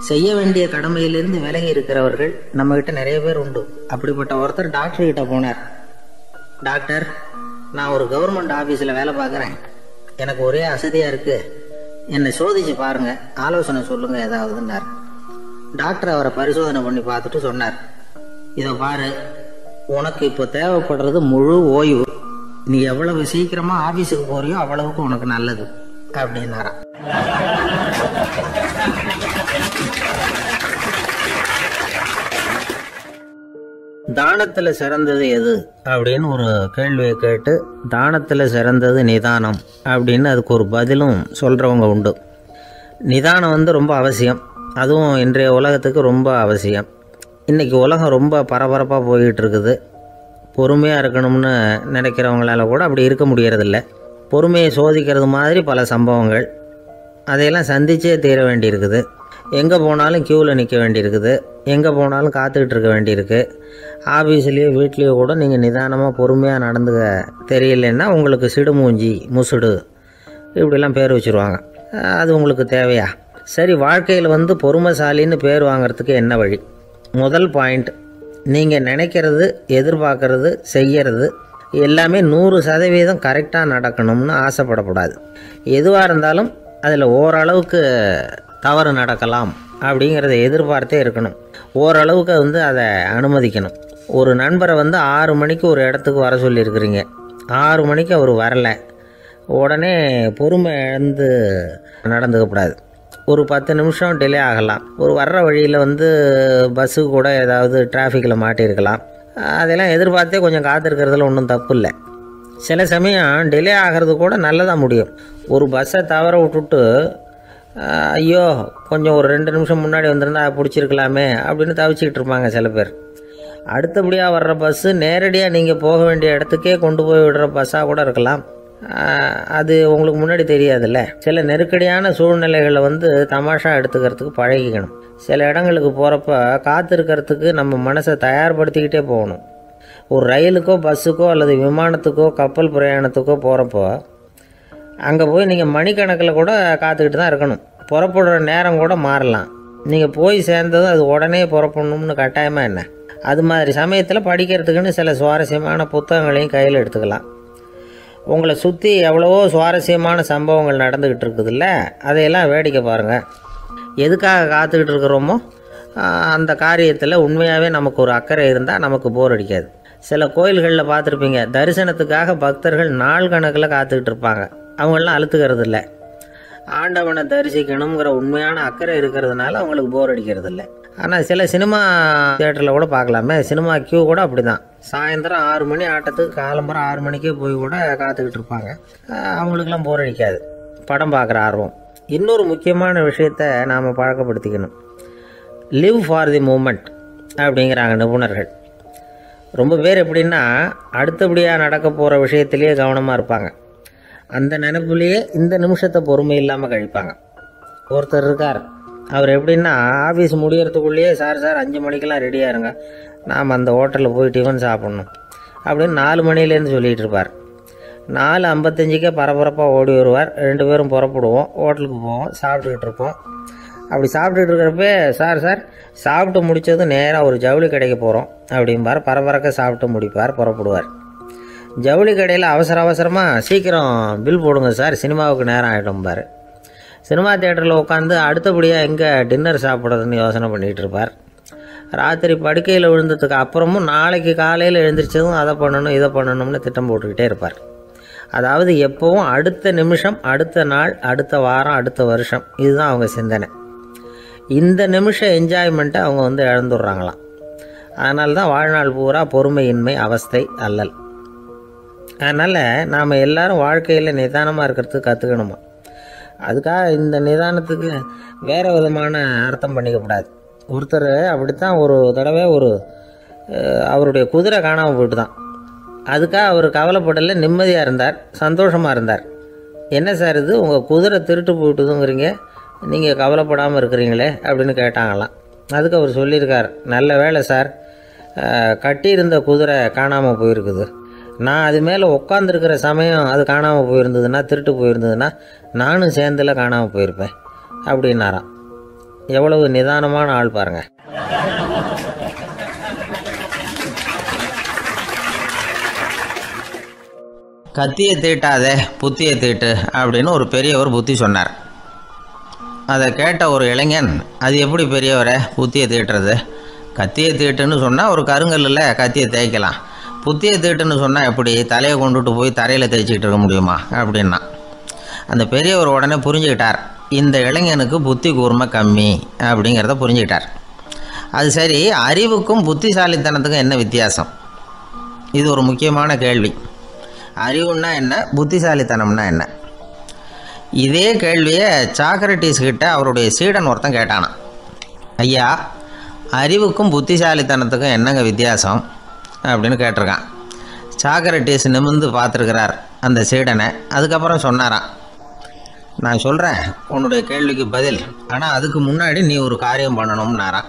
செய்ய வேண்டிய கடமையிலிருந்து விலகி இருக்கிறவர்கள் நம்ம கிட்ட நிறைய பேர் உண்டு. அப்படிப்பட்ட ஒருத்தர் டாக்டர் கிட்ட போனார். டாக்டர், நான் ஒரு கவர்மெண்ட் ஆபீஸ்ல வேலை பார்க்கறேன், எனக்கு ஒரே அசதியா இருக்கு, என்னை சோதிச்சு பாருங்க, ஆலோசனை சொல்லுங்க ஏதாவதுன்னார். டாக்டர் அவரை பரிசோதனை பண்ணி பார்த்துட்டு சொன்னார், இதை பாரு, உனக்கு இப்போ தேவைப்படுறது முழு ஓய்வு. நீ எவ்வளவு சீக்கிரமா ஆபீஸுக்கு போறியோ அவ்வளவுக்கு உனக்கு நல்லது அப்படின்னாராம். தானத்துல சிறந்தது எது அப்படின்னு ஒரு கேள்வியை கேட்டு, தானத்துல சிறந்தது நிதானம் அப்படின்னு அதுக்கு ஒரு பதிலும் சொல்றவங்க உண்டு. நிதானம் ரொம்ப அவசியம், அதுவும் இன்றைய உலகத்துக்கு ரொம்ப அவசியம். இன்றைக்கி உலகம் ரொம்ப பரபரப்பாக போய்கிட்டு இருக்குது. பொறுமையாக இருக்கணும்னு நினைக்கிறவங்களால கூட அப்படி இருக்க முடியறதில்ல. பொறுமையை சோதிக்கிறது மாதிரி பல சம்பவங்கள், அதையெல்லாம் சந்திச்சே தீர வேண்டியிருக்குது. எங்கே போனாலும் க்யூவில் நிற்க வேண்டியிருக்குது, எங்கே போனாலும் காத்துக்கிட்டு இருக்க வேண்டியிருக்கு. ஆஃபீஸ்லேயோ வீட்லேயோ கூட நீங்கள் நிதானமாக பொறுமையாக நடந்துக்க தெரியலன்னா உங்களுக்கு சிடுமூஞ்சி, முசுடு இப்படிலாம் பேர் வச்சுருவாங்க. அது உங்களுக்கு தேவையா? சரி, வாழ்க்கையில் பொறுமைசாலின்னு பேர் வாங்கிறதுக்கு என்ன வழி? முதல் பாயிண்ட், நீங்கள் நினைக்கிறது, எதிர்பார்க்கறது, செய்கிறது எல்லாமே 100% கரெக்டாக நடக்கணும்னு ஆசைப்படக்கூடாது. எதுவாக இருந்தாலும் அதில் ஓரளவுக்கு தவறு நடக்கலாம் அப்படிங்கிறத எதிர்பார்த்தே இருக்கணும். ஓரளவுக்கு அதை அனுமதிக்கணும். ஒரு நண்பரை 6 மணிக்கு ஒரு இடத்துக்கு வர சொல்லியிருக்கிறீங்க, 6 மணிக்கு அவர் வரலை, உடனே பொறுமை இழந்து நடந்துக்கக்கூடாது. ஒரு 10 நிமிஷம் டிலே ஆகலாம். ஒரு வர்ற வழியில் பஸ்ஸு கூட ஏதாவது டிராஃபிக்கில் மாட்டியிருக்கலாம். அதெல்லாம் எதிர்பார்த்தே கொஞ்சம் காத்திருக்கிறதுல ஒன்றும் தப்பு இல்லை. சில சமயம் டிலே ஆகிறது கூட நல்லதாக முடியும். ஒரு பஸ்ஸை தவற விட்டுட்டு, ஐயோ கொஞ்சம் ஒரு 2 நிமிஷம் முன்னாடி வந்திருந்தா பிடிச்சிருக்கலாமே அப்படின்னு தவிச்சிக்கிட்டு இருப்பாங்க சில பேர். அடுத்தபடியாக வர்ற பஸ்ஸு நேரடியாக நீங்கள் போக வேண்டிய இடத்துக்கே கொண்டு போய் விடுற பஸ்ஸாக கூட இருக்கலாம். அது உங்களுக்கு முன்னாடி தெரியாதுல்ல. சில நெருக்கடியான சூழ்நிலைகளை தமாஷா எடுத்துக்கிறதுக்கு பழகிக்கணும். சில இடங்களுக்கு போகிறப்ப காத்திருக்கிறதுக்கு நம்ம மனசை தயார்படுத்திக்கிட்டே போகணும். ஒரு ரயிலுக்கோ பஸ்ஸுக்கோ அல்லது விமானத்துக்கோ கப்பல் பிரயாணத்துக்கோ போகிறப்போ அங்கே போய் நீங்கள் மணிக்கணக்கில் கூட காத்துக்கிட்டு தான் இருக்கணும். புறப்படுற நேரம் கூட மாறலாம். நீங்கள் போய் சேர்ந்ததும் அது உடனே புறப்படணும்னு கட்டாயமாக என்ன? அது மாதிரி சமயத்தில் படிக்கிறதுக்குன்னு சில சுவாரஸ்யமான புத்தகங்களையும் கையில் எடுத்துக்கலாம். உங்களை சுற்றி எவ்வளவோ சுவாரஸ்யமான சம்பவங்கள் நடந்துக்கிட்டு இருக்குதுல்ல, அதையெல்லாம் வேடிக்கை பாருங்கள். எதுக்காக காத்துக்கிட்டு இருக்கிறோமோ அந்த காரியத்தில் உண்மையாகவே நமக்கு ஒரு அக்கறை இருந்தால் நமக்கு போர் அடிக்காது. சில கோயில்களில் பார்த்துருப்பீங்க, தரிசனத்துக்காக பக்தர்கள் நாள் கணக்கில் காத்துக்கிட்டு இருப்பாங்க. அவங்களெலாம் அழுத்துக்கிறது இல்லை. ஆண்டவனை தரிசிக்கணுங்கிற உண்மையான அக்கறை இருக்கிறதுனால அவங்களுக்கு போர் அடிக்கிறது இல்லை. ஆனால் சில சினிமா தியேட்டரில் கூட பார்க்கலாமே, சினிமா கியூ கூட அப்படி தான். சாயந்தரம் 6 மணி ஆட்டத்துக்கு காலம்பரம் 6 மணிக்கே போய் கூட காத்துக்கிட்டு இருப்பாங்க. அவங்களுக்கெல்லாம் போர் அடிக்காது, படம் பார்க்குற ஆர்வம். இன்னொரு முக்கியமான விஷயத்தை நாம் பழக்கப்படுத்திக்கணும். லிவ் ஃபார் தி மூமெண்ட் அப்படிங்கிறாங்க நிபுணர்கள். ரொம்ப பேர் எப்படின்னா அடுத்தபடியாக நடக்க போகிற விஷயத்திலேயே கவனமாக இருப்பாங்க. அந்த நினைப்புலேயே இந்த நிமிஷத்தை பொறுமை இல்லாமல் கழிப்பாங்க. ஒருத்தர் இருக்கார், அவர் எப்படின்னா ஆஃபீஸ் முடியறதுக்குள்ளேயே சார் 5 மணிக்கெல்லாம் ரெடியாக இருங்க, நாம் அந்த ஹோட்டலில் போய் டிஃபன் சாப்பிட்ணும் அப்படின்னு 4 மணிலேருந்து சொல்லிகிட்டு இருப்பார். 4:55 பரபரப்பாக ஓடி வருவார். 2 பேரும் புறப்படுவோம், ஹோட்டலுக்கு போவோம், சாப்பிட்டுக்கிட்டு இருப்போம். அப்படி சாப்பிட்டுட்டு இருக்கிறப்ப சார் சாப்பிட்டு முடித்ததும் நேராக ஒரு ஜவுளி கடைக்கு போகிறோம் அப்படிம்பார். பரபரக்க சாப்பிட்டு முடிப்பார், புறப்படுவார். ஜவுளி கடையில் அவசரமாக சீக்கிரம் பில் போடுங்க சார், சினிமாவுக்கு நேரம் ஆகிடும்பார். சினிமா தியேட்டரில் உட்காந்து அடுத்தபடியாக எங்கே டின்னர் சாப்பிட்றதுன்னு யோசனை பண்ணிகிட்டு இருப்பார். ராத்திரி படுக்கையில் விழுந்ததுக்கு அப்புறமும் நாளைக்கு காலையில் எழுந்திரிச்சதும் அதை பண்ணணும் இதை பண்ணணும்னு திட்டம் போட்டுக்கிட்டே இருப்பார். அதாவது எப்போவும் அடுத்த நிமிஷம், அடுத்த நாள், அடுத்த வாரம், அடுத்த வருஷம், இதுதான் அவங்க சிந்தனை. இந்த நிமிஷம் என்ஜாய்மெண்ட்டை அவங்க இழந்துடுறாங்களாம். அதனால தான் வாழ்நாள் பூரா பொறுமையின்மை, அவஸ்தை, அல்லல். அதனால் நாம் எல்லோரும் வாழ்க்கையில் நிதானமாக இருக்கிறதுக்கு கற்றுக்கணுமா. அதுக்காக இந்த நிதானத்துக்கு வேறு விதமான அர்த்தம் பண்ணிக்கக்கூடாது. ஒருத்தர் அப்படித்தான் ஒரு தடவை அவருடைய குதிரை காணாமல் போயிட்டு தான். அதுக்காக அவர் கவலைப்படலை, நிம்மதியாக இருந்தார், சந்தோஷமாக இருந்தார். என்ன சார் இது, உங்கள் குதிரை திருட்டு போயிட்டுதுங்கிறீங்க, நீங்கள் கவலைப்படாமல் இருக்கிறீங்களே அப்படின்னு கேட்டாங்களாம். அதுக்கு அவர் சொல்லியிருக்கார், நல்ல வேலை சார், கட்டியிருந்த குதிரை காணாமல் போயிருக்குது. நான் அது மேலே உட்காந்துருக்கிற சமயம் அது காணாமல் போயிருந்ததுன்னா, திருட்டு போயிருந்ததுன்னா நானும் சேர்ந்துல காணாமல் போயிருப்பேன் அப்படின்னாராம். எவ்வளவு நிதானமான ஆள் பாருங்கள். கத்தியை தீட்டாதே புத்தியை தீட்டு அப்படின்னு ஒரு பெரியவர் புத்தி சொன்னார். அதை கேட்ட ஒரு இளைஞன், அது எப்படி பெரியவரை புத்தியை தீட்டுறது? கத்தியை தீட்டுன்னு சொன்னால் ஒரு கருங்கல்லில் கத்தியை தேய்க்கலாம், புத்தியை தீட்டுன்னு சொன்னால் எப்படி தலையை கொண்டுட்டு போய் தரையில் தேய்ச்சிக்கிட்டு இருக்க முடியுமா அப்படின்னா. அந்த பெரியவர் உடனே புரிஞ்சுக்கிட்டார், இந்த இளைஞனுக்கு புத்தி கூர்மை கம்மி அப்படிங்கிறத புரிஞ்சுக்கிட்டார். அது சரி, அறிவுக்கும் புத்திசாலித்தனத்துக்கும் என்ன வித்தியாசம்? இது ஒரு முக்கியமான கேள்வி. அறிவுன்னா என்ன, புத்திசாலித்தனம்னா என்ன? இதே கேள்வியை சாக்ரட்டிஸ் கிட்ட அவருடைய சீடன் ஒருத்தன் கேட்டானான். ஐயா, அறிவுக்கும் புத்திசாலித்தனத்துக்கும் என்னங்க வித்தியாசம் அப்படின்னு கேட்டிருக்கான். சாக்ரட்டிஸ் நிமிர்ந்து பார்த்துருக்கிறார் அந்த சீடனை. அதுக்கப்புறம் சொன்னாராம், நான் சொல்கிறேன் உன்னுடைய கேள்விக்கு பதில், ஆனால் அதுக்கு முன்னாடி நீ ஒரு காரியம் பண்ணணும்னாரான்.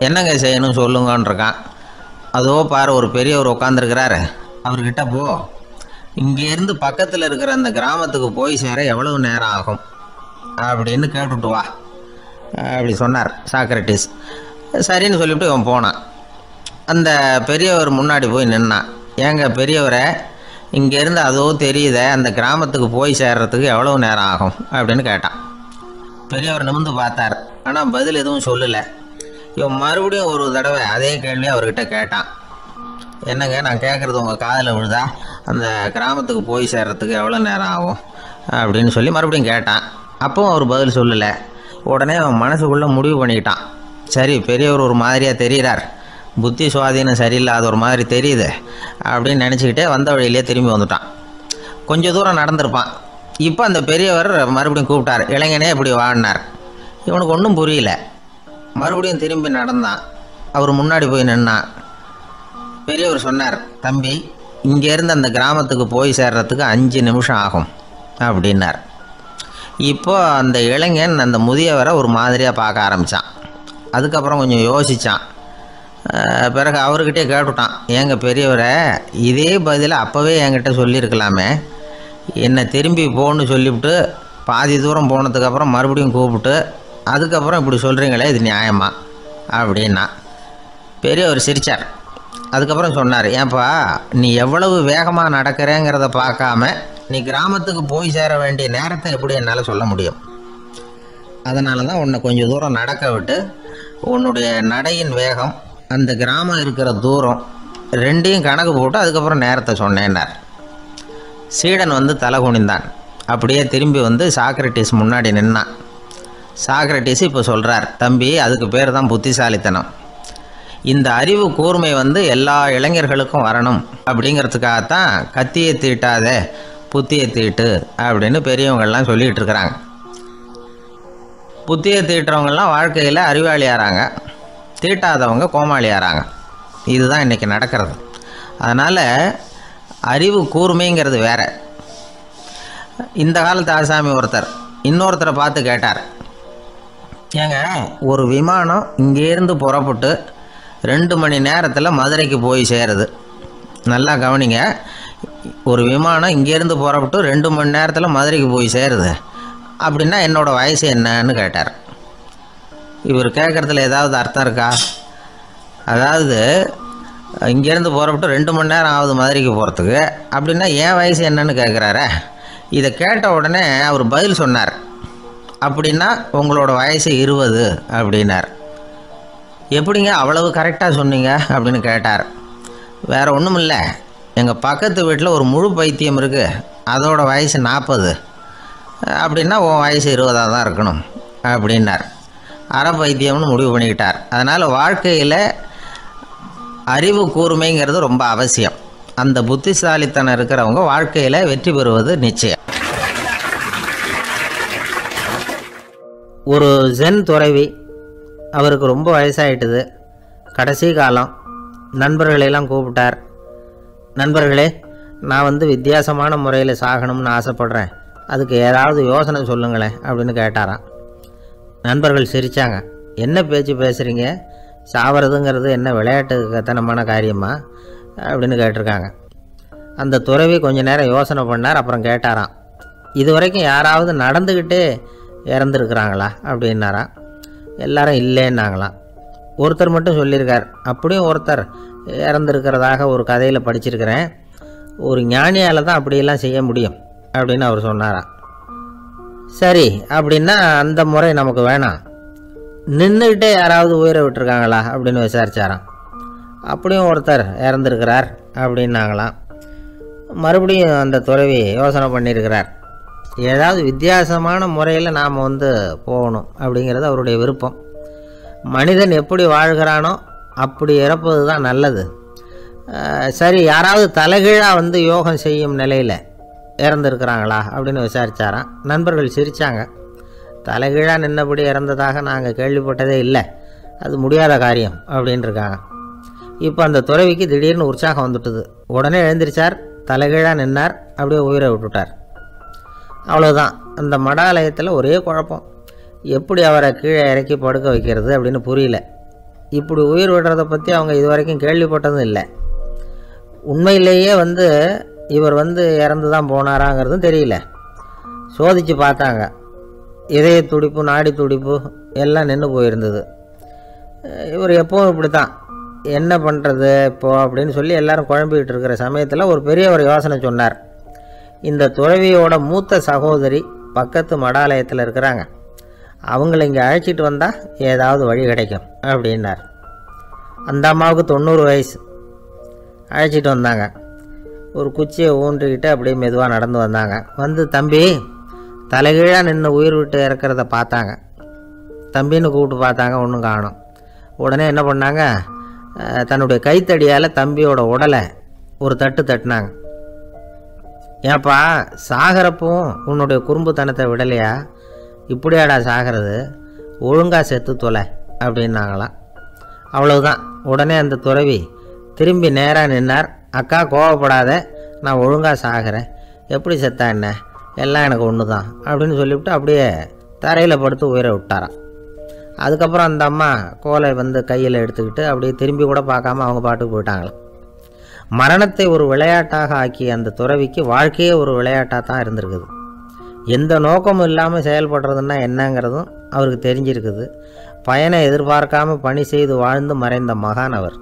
என்னங்க செய்யணும் சொல்லுங்கன்னு இருக்கான். அதோ பாரு, ஒரு பெரியவர் உட்காந்துருக்கிறாரு, அவர்கிட்ட போ, இங்கேருந்து பக்கத்தில் இருக்கிற அந்த கிராமத்துக்கு போய் சேர எவ்வளவு நேரம் ஆகும் அப்படின்னு கேட்டுட்டு வா அப்படி சொன்னார் சாக்ரட்டிஸ். சரின்னு சொல்லிவிட்டு இவன் போனான். அந்த பெரியவர் முன்னாடி போய் நின்னான். ஏங்க பெரியவரை, இங்கேருந்து அதோ தெரியுத அந்த கிராமத்துக்கு போய் சேர்றதுக்கு எவ்வளவு நேரம் ஆகும் அப்படின்னு கேட்டான். பெரியவர் நிமிர்ந்து பார்த்தார், ஆனால் பதில் எதுவும் சொல்லலை. இவன் மறுபடியும் ஒரு தடவை அதே கேள்வி அவர்கிட்ட கேட்டான். என்னங்க, நான் கேட்குறது உங்கள் காதில் விழுதா? அந்த கிராமத்துக்கு போய் சேர்றதுக்கு எவ்வளோ நேரம் ஆகும் அப்படின்னு சொல்லி மறுபடியும் கேட்டான். அப்பவும் அவர் பதில் சொல்லலை. உடனே அவன் மனசுக்குள்ளே முடிவு பண்ணிக்கிட்டான், சரி பெரியவர் ஒரு மாதிரியாக தெரிகிறார், புத்தி சுவாதீனம் சரியில்லாத ஒரு மாதிரி தெரியுது அப்படின்னு நினச்சிக்கிட்டே வந்த வழியிலே திரும்பி வந்துட்டான். கொஞ்சம் தூரம் நடந்திருப்பான். இப்போ அந்த பெரியவர் மறுபடியும் கூப்பிட்டார், இளைஞனே இப்படி வாடினார். இவனுக்கு ஒன்றும் புரியல. மறுபடியும் திரும்பி நடந்தான். அவர் முன்னாடி போய் நின்னான். பெரியவர் சொன்னார், தம்பி, இங்கேருந்து அந்த கிராமத்துக்கு போய் சேர்றதுக்கு 5 நிமிஷம் ஆகும் அப்படின்னார். இப்போ அந்த இளைஞன் அந்த முதியவரை ஒரு மாதிரியாக பார்க்க ஆரம்பித்தான். அதுக்கப்புறம் கொஞ்சம் யோசித்தான். பிறகு அவர்கிட்டே கேட்டுட்டான், ஏங்க பெரியவரை, இதே பதிலை அப்போவே என்கிட்ட சொல்லியிருக்கலாமே, என்னை திரும்பி போன்னு சொல்லிவிட்டு பாதி தூரம் போனதுக்கப்புறம் மறுபடியும் கூப்பிட்டு அதுக்கப்புறம் இப்படி சொல்கிறீங்களே, இது நியாயமா அப்படின்னா. பெரியவர் சிரித்தார். அதுக்கப்புறம் சொன்னார், ஏன்பா, நீ எவ்வளவு வேகமாக நடக்கிறேங்கிறத பார்க்காம நீ கிராமத்துக்கு போய் சேர வேண்டிய நேரத்தை எப்படி என்னால் சொல்ல முடியும்? அதனால தான் உன்னை கொஞ்சம் தூரம் நடக்க விட்டு உன்னுடைய நடையின் வேகம், அந்த கிராமம் இருக்கிற தூரம் ரெண்டையும் கணக்கு போட்டு அதுக்கப்புறம் நேரத்தை சொன்னேன்னார். சீடன் வந்து தலை குனிந்தான். அப்படியே திரும்பி வந்து சாக்ரட்டிஸ் முன்னாடி நின்னான். சாக்ரட்டிஸ் இப்போ சொல்கிறார், தம்பி, அதுக்கு பேர் தான் புத்திசாலித்தனம். இந்த அறிவு கூர்மை வந்து எல்லா இளைஞர்களுக்கும் வரணும் அப்படிங்கிறதுக்காகத்தான் கத்தியை தீட்டாத புத்தியை தீட்டு அப்படின்னு பெரியவங்கள்லாம் சொல்லிகிட்டு இருக்கிறாங்க. புத்தியை தீட்டுறவங்கெல்லாம் வாழ்க்கையில் அறிவாளியாகிறாங்க, தீட்டாதவங்க கோமாளியாகிறாங்க. இதுதான் இன்றைக்கி நடக்கிறது. அதனால் அறிவு கூர்மைங்கிறது வேற. இந்த காலத்து ஆசாமி ஒருத்தர் இன்னொருத்தரை பார்த்து கேட்டார், ஏங்க, ஒரு விமானம் இங்கேருந்து புறப்பட்டு 2 மணி நேரத்தில் மதுரைக்கு போய் சேருது. நல்லா கவனிங்க, ஒரு விமானம் இங்கேருந்து புறப்பட்டு 2 மணி நேரத்தில் மதுரைக்கு போய் சேருது அப்படின்னா என்னோடய வயசு என்னன்னு கேட்டார். இவர் கேட்குறதுல ஏதாவது அர்த்தம் இருக்கா? அதாவது இங்கேருந்து புறப்பட்டு 2 மணி நேரம் ஆகுது மதுரைக்கு போகிறதுக்கு, அப்படின்னா என் வயசு என்னன்னு கேட்குறாரு. இதை கேட்ட உடனே அவர் பதில் சொன்னார், அப்படின்னா உங்களோட வயசு 20 அப்படின்னார். எப்படிங்க அவ்வளவு கரெக்டாக சொன்னீங்க அப்படின்னு கேட்டார். வேறு ஒன்றும் இல்லை, எங்கள் பக்கத்து வீட்டில் ஒரு முழு பைத்தியம் இருக்குது, அதோட வயசு 40, அப்படின்னா உன் வயசு 20 தான் இருக்கணும் அப்படின்னார். அரை பைத்தியம்னு முடிவு பண்ணிக்கிட்டார். அதனால் வாழ்க்கையில் அறிவு கூர்மைங்கிறது ரொம்ப அவசியம். அந்த புத்திசாலித்தனம் இருக்கிறவங்க வாழ்க்கையில் வெற்றி பெறுவது நிச்சயம். ஒரு ஜென் துறவி, அவருக்கு ரொம்ப வயசாகிட்டுது, கடைசி காலம். நண்பர்களெல்லாம் கூப்பிட்டார். நண்பர்களே, நான் வந்து வித்தியாசமான முறையில் சாகணும்னு ஆசைப்பட்றேன், அதுக்கு ஏதாவது யோசனை சொல்லுங்களேன் அப்படின்னு கேட்டாராம். நண்பர்கள் சிரித்தாங்க. என்ன பேச்சு பேசுகிறீங்க, சாவறதுங்கிறது என்ன விளையாட்டுத்தனமான காரியமா அப்படின்னு கேட்டிருக்காங்க. அந்த துறவி கொஞ்ச நேரம் யோசனை பண்ணார். அப்புறம் கேட்டாராம், இது வரைக்கும் யாராவது நடந்துக்கிட்டே இறந்துருக்குறாங்களா அப்படின்னாராம். எல்லாரும் இல்லைன்னாங்களாம். ஒருத்தர் மட்டும் சொல்லியிருக்கார், அப்படியும் ஒருத்தர் இறந்துருக்கிறதாக ஒரு கதையில் படிச்சிருக்கிறேன், ஒரு ஞானியால் தான் அப்படியெல்லாம் செய்ய முடியும் அப்படின்னு அவர் சொன்னாராம். சரி, அப்படின்னா அந்த முறை நமக்கு வேணாம், நின்றுக்கிட்டே யாராவது உயிரை விட்டுருக்காங்களா அப்படின்னு விசாரிச்சாராம். அப்படியும் ஒருத்தர் இறந்துருக்கிறார் அப்படின்னாங்களாம். மறுபடியும் அந்த துறவி யோசனை பண்ணியிருக்கிறார், ஏதாவது வித்தியாசமான முறையில் நாம் போகணும் அப்படிங்கிறது அவருடைய விருப்பம். மனிதன் எப்படி வாழ்கிறானோ அப்படி இறப்பது தான் நல்லது. சரி, யாராவது தலைகீழாக யோகம் செய்யும் நிலையில் இறந்துருக்கிறாங்களா அப்படின்னு விசாரித்தாராம். நண்பர்கள் சிரித்தாங்க. தலைகீழாக நின்னபடி இறந்ததாக நாங்கள் கேள்விப்பட்டதே இல்லை, அது முடியாத காரியம் அப்படின்னு இருக்காங்க. இப்போ அந்த துறவிக்கு திடீர்னு உற்சாகம் வந்துட்டுது. உடனே எழுந்திரிச்சார், தலைகீழாக நின்னார், அப்படியே உயிரை விட்டுட்டார். அவ்வளோதான். அந்த மடாலயத்தில் ஒரே குழப்பம், எப்படி அவரை கீழே இறக்கி படுக்க வைக்கிறது அப்படின்னு புரியல. இப்படி உயிர் விடுறதை பற்றி அவங்க இது வரைக்கும் கேள்விப்பட்டதும் இல்லை. உண்மையிலேயே இவர் இறந்து தான் போனாராங்கிறதும் தெரியல. சோதித்து பார்த்தாங்க, இதய துடிப்பு, நாடி துடிப்பு எல்லாம் நின்று போயிருந்தது. இவர் எப்பவும் இப்படி தான், என்ன பண்ணுறது இப்போது அப்படின்னு சொல்லி எல்லாரும் குழம்பிக்கிட்டு இருக்கிற சமயத்தில் ஒரு பெரியவர் யோசனை சொன்னார். இந்த துறவியோட மூத்த சகோதரி பக்கத்து மடாலயத்தில் இருக்கிறாங்க, அவங்கள இங்கே அழைச்சிட்டு வந்தால் ஏதாவது வழி கிடைக்கும் அப்படின்னார். அந்த அம்மாவுக்கு 90 வயசு. அழைச்சிட்டு வந்தாங்க. ஒரு குச்சியை ஊன்றிக்கிட்டு அப்படியே மெதுவாக நடந்து வந்தாங்க. தம்பி, தலைகீழாக நின்று உயிர் விட்டு இறக்கிறத பார்த்தாங்க. தம்பின்னு கூப்பிட்டு பார்த்தாங்க, ஒன்றும் காணும். உடனே என்ன பண்ணாங்க, தன்னுடைய கைத்தடியால் தம்பியோட உடலை ஒரு தட்டு தட்டினாங்க. ஏப்பா, சாகிறப்பவும் உன்னுடைய குறும்புத்தனத்தை விடலையா? இப்படியாடா சாகிறது, ஒழுங்காக செத்து தொலை அப்படின்னாங்களாம். அவ்வளவுதான். உடனே அந்த துறவி திரும்பி நேராக நின்னார். அக்கா, கோவப்படாத, நான் ஒழுங்காக சாகிறேன், எப்படி செத்தா என்ன, எல்லாம் எனக்கு ஒன்று தான் அப்படின்னு சொல்லிவிட்டு அப்படியே தரையில் படுத்து உயிரை விட்டாராம். அதுக்கப்புறம் அந்த அம்மா கோலை கையில் எடுத்துக்கிட்டு அப்படியே திரும்பி கூட பார்க்காம அவங்க பாட்டுக்கு போயிட்டாங்களாம். மரணத்தை ஒரு விளையாட்டாக ஆக்கிய அந்த துறவிக்கு வாழ்க்கையே ஒரு விளையாட்டாக தான் இருந்திருக்குது. எந்த நோக்கமும் இல்லாமல் செயல்படுறதுன்னா என்னங்கிறதும் அவருக்கு தெரிஞ்சிருக்குது. பயனை எதிர்பார்க்காமல் பணி செய்து வாழ்ந்து மறைந்த மகான் அவர்.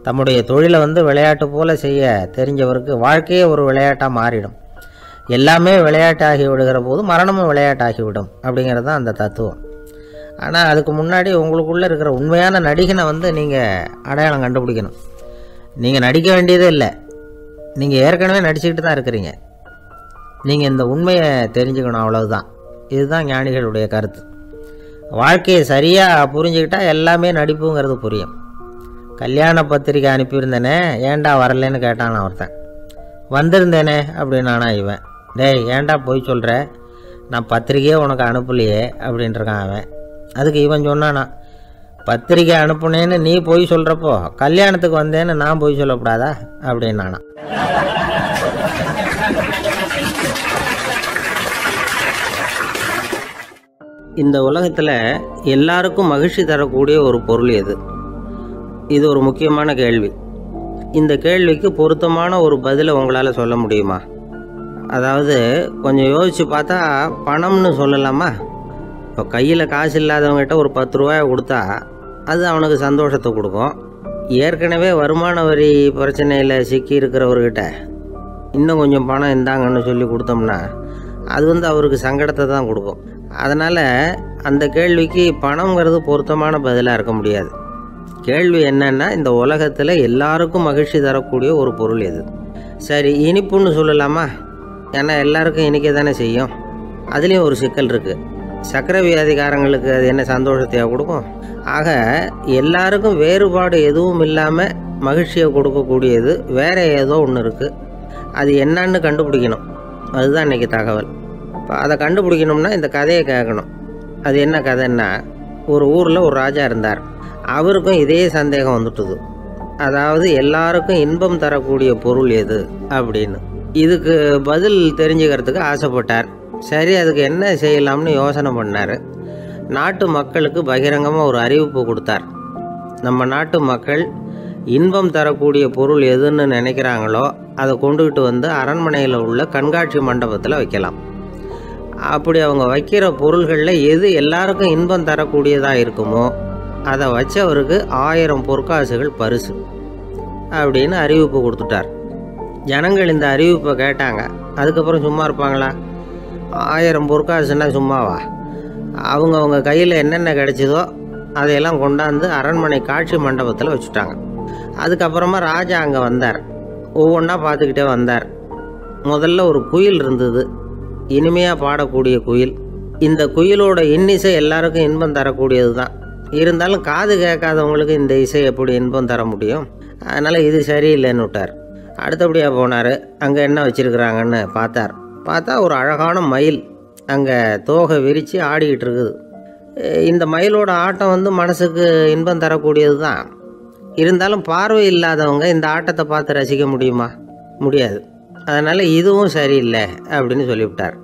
தம்முடைய தொழிலை விளையாட்டு போல செய்ய தெரிஞ்சவருக்கு வாழ்க்கையே ஒரு விளையாட்டாக மாறிடும். எல்லாமே விளையாட்டாகி விடுகிற போது மரணமும் விளையாட்டாகிவிடும் அப்படிங்கிறது தான் அந்த தத்துவம். ஆனால் அதுக்கு முன்னாடி உங்களுக்குள்ளே இருக்கிற உண்மையான நடிகனை நீங்கள் அடையாளம் கண்டுபிடிக்கணும். நீங்கள் நடிக்க வேண்டியதே இல்லை, நீங்கள் ஏற்கனவே நடிச்சுக்கிட்டு தான் இருக்கிறீங்க. நீங்கள் இந்த உண்மையை தெரிஞ்சுக்கணும், அவ்வளவுதான். இதுதான் ஞானிகளுடைய கருத்து. வாழ்க்கையை சரியாக புரிஞ்சுக்கிட்டால் எல்லாமே நடிப்புங்கிறது புரியும். கல்யாண பத்திரிக்கை அனுப்பியிருந்தேனே, ஏன்டா வரலன்னு கேட்டான் ஒருத்தன். வந்திருந்தேனே அப்படின்னானா இவன். டேய், ஏன்டா போய் சொல்கிற, நான் பத்திரிக்கையே உனக்கு அனுப்பலையே அப்படின்ட்டுருக்கான் அவன். அதுக்கு இவன் சொன்னானா, பத்திரிக்கை அனுப்புனேன்னு நீ போய் சொல்கிறப்போ கல்யாணத்துக்கு வந்தேன்னு நான் போய் சொல்லக்கூடாதா அப்படின்னானா. இந்த உலகத்தில் எல்லாருக்கும் மகிழ்ச்சி தரக்கூடிய ஒரு பொருள் எது? இது ஒரு முக்கியமான கேள்வி. இந்த கேள்விக்கு பொருத்தமான ஒரு பதிலை உங்களால் சொல்ல முடியுமா? அதாவது கொஞ்சம் யோசித்து பார்த்தா பணம்னு சொல்லலாமா? இப்போ கையில் காசு இல்லாதவங்ககிட்ட ஒரு 10 ரூபாயை கொடுத்தா அது அவனுக்கு சந்தோஷத்தை கொடுக்கும். ஏற்கனவே வருமான வரி பிரச்சனையில் சிக்கி இருக்கிறவர்கிட்ட இன்னும் கொஞ்சம் பணம் இருந்தாங்கன்னு சொல்லி கொடுத்தோம்னா அது அவருக்கு சங்கடத்தை தான் கொடுக்கும். அதனால் அந்த கேள்விக்கு பணங்கிறது பொருத்தமான பதிலாக இருக்க முடியாது. கேள்வி என்னன்னா, இந்த உலகத்தில் எல்லாருக்கும் மகிழ்ச்சி தரக்கூடிய ஒரு பொருள் எது? சரி, இனிப்புன்னு சொல்லலாமா? ஏன்னா எல்லாருக்கும் இனிக்க தானே செய்யும். அதுலேயும் ஒரு சிக்கல் இருக்குது. சர்க்கரை வியாதிக்காரங்களுக்கு அது என்ன சந்தோஷத்தையாக கொடுக்கும்? ஆக எல்லாருக்கும் வேறுபாடு எதுவும் இல்லாமல் மகிழ்ச்சியை கொடுக்கக்கூடியது வேற ஏதோ ஒன்று இருக்குது. அது என்னன்னு கண்டுபிடிக்கணும். அதுதான் இன்றைக்கி தகவல். இப்போ அதை கண்டுபிடிக்கணும்னா இந்த கதையை கேட்கணும். அது என்ன கதைன்னா, ஒரு ஊரில் ஒரு ராஜா இருந்தார். அவருக்கும் இதே சந்தேகம் வந்துட்டுது. அதாவது எல்லாருக்கும் இன்பம் தரக்கூடிய பொருள் எது அப்படின்னு. இதுக்கு பதில் தெரிஞ்சுக்கிறதுக்கு ஆசைப்பட்டார். சரி, அதுக்கு என்ன செய்யலாம்னு யோசனை பண்ணார். நாட்டு மக்களுக்கு பகிரங்கமாக ஒரு அறிவிப்பு கொடுத்தார். நம்ம நாட்டு மக்கள் இன்பம் தரக்கூடிய பொருள் எதுன்னு நினைக்கிறாங்களோ அதை கொண்டுகிட்டு வந்து அரண்மனையில் உள்ள கண்காட்சி மண்டபத்தில் வைக்கலாம். அப்படி அவங்க வைக்கிற பொருள்களில் எது எல்லாருக்கும் இன்பம் தரக்கூடியதாக இருக்குமோ அதை வச்சவருக்கு 1000 பொற்காசுகள் பரிசு அப்படின்னு அறிவிப்பு கொடுத்துட்டார். ஜனங்கள் இந்த அறிவிப்பை கேட்டாங்க. அதுக்கப்புறம் சும்மா இருப்பாங்களா? 1000 பொற்காசுன்னா சும்மாவா? அவங்க கையில் என்னென்ன கிடைச்சதோ அதையெல்லாம் கொண்டாந்து அரண்மனை காட்சி மண்டபத்தில் வச்சுட்டாங்க. அதுக்கப்புறமா ராஜா அங்கே வந்தார். ஒவ்வொன்றா பார்த்துக்கிட்டே வந்தார். முதல்ல ஒரு குயில் இருந்தது, இனிமையாக பாடக்கூடிய குயில். இந்த குயிலோட இன்னிசை எல்லாருக்கும் இன்பம் தரக்கூடியது தான். இருந்தாலும் காது கேட்காதவங்களுக்கு இந்த இசை எப்படி இன்பம் தர முடியும்? அதனால் இது சரியில்லைன்னு விட்டார். அடுத்தபடியாக போனார். அங்கே என்ன வச்சுருக்குறாங்கன்னு பார்த்தா ஒரு அழகான மயில் அங்கே தோகை விரித்து ஆடிக்கிட்டு இருக்குது. இந்த மயிலோட ஆட்டம் வந்து மனசுக்கு இன்பம் தரக்கூடியது தான். இருந்தாலும் பார்வை இல்லாதவங்க இந்த ஆட்டத்தை பார்த்து ரசிக்க முடியுமா? முடியாது. அதனால் இதுவும் சரியில்லை அப்படின்னு சொல்லிவிட்டார்.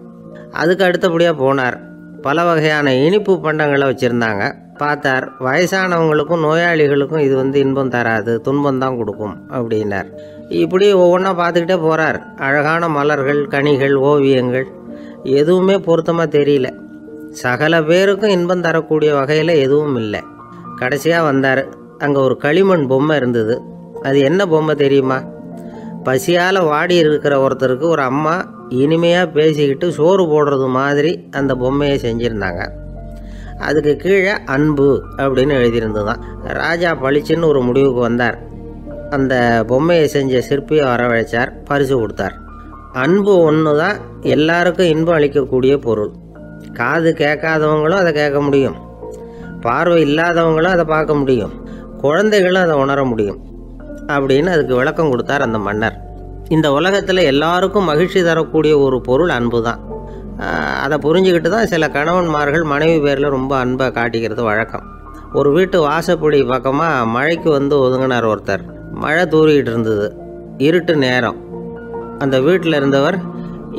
அதுக்கு அடுத்தபடியாக போனார். பல வகையான இனிப்பு பண்டங்களை வச்சுருந்தாங்க. பார்த்தார், வயசானவங்களுக்கும் நோயாளிகளுக்கும் இது வந்து இன்பம் தராது, துன்பம்தான் கொடுக்கும் அப்படின்னார். இப்படி ஒவ்வொன்றா பார்த்துக்கிட்டே போகிறார். அழகான மலர்கள், கனிகள், ஓவியங்கள் எதுவுமே பொருத்தமாக தெரியல. சகல பேருக்கும் இன்பம் தரக்கூடிய வகையில் எதுவும் இல்லை. கடைசியாக வந்தார். அங்கே ஒரு களிமண் பொம்மை இருந்தது. அது என்ன பொம்மை தெரியுமா? பசியால் வாடி இருக்கிற ஒருத்தருக்கு ஒரு அம்மா இனிமையாக பேசிக்கிட்டு சோறு போடுறது மாதிரி அந்த பொம்மையை செஞ்சுருந்தாங்க. அதுக்கு கீழே அன்பு அப்படின்னு எழுதியிருந்ததுதான். ராஜா பளிச்சுன்னு ஒரு முடிவுக்கு வந்தார். அந்த பொம்மையை செஞ்ச சிற்பியை வரவழைச்சார், பரிசு கொடுத்தார். அன்பு ஒன்று தான் எல்லாருக்கும் இன்பம் அளிக்கக்கூடிய பொருள். காது கேட்காதவங்களும் அதை கேட்க முடியும், பார்வை இல்லாதவங்களும் அதை பார்க்க முடியும், குழந்தைகளும் அதை உணர முடியும் அப்படின்னு அதுக்கு விளக்கம் கொடுத்தார் அந்த மன்னர். இந்த உலகத்தில் எல்லாருக்கும் மகிழ்ச்சி தரக்கூடிய ஒரு பொருள் அன்பு தான். அதை புரிஞ்சுக்கிட்டு தான் சில கணவன்மார்கள் மனைவி பேரில் ரொம்ப அன்பை காட்டிக்கிறது வழக்கம். ஒரு வீட்டு வாசப்படி பக்கமாக மழைக்கு வந்து ஒதுங்கினார் ஒருத்தர். மழை தூரிக்கிட்டு இருந்தது, இருட்டு நேரம். அந்த வீட்டில் இருந்தவர்,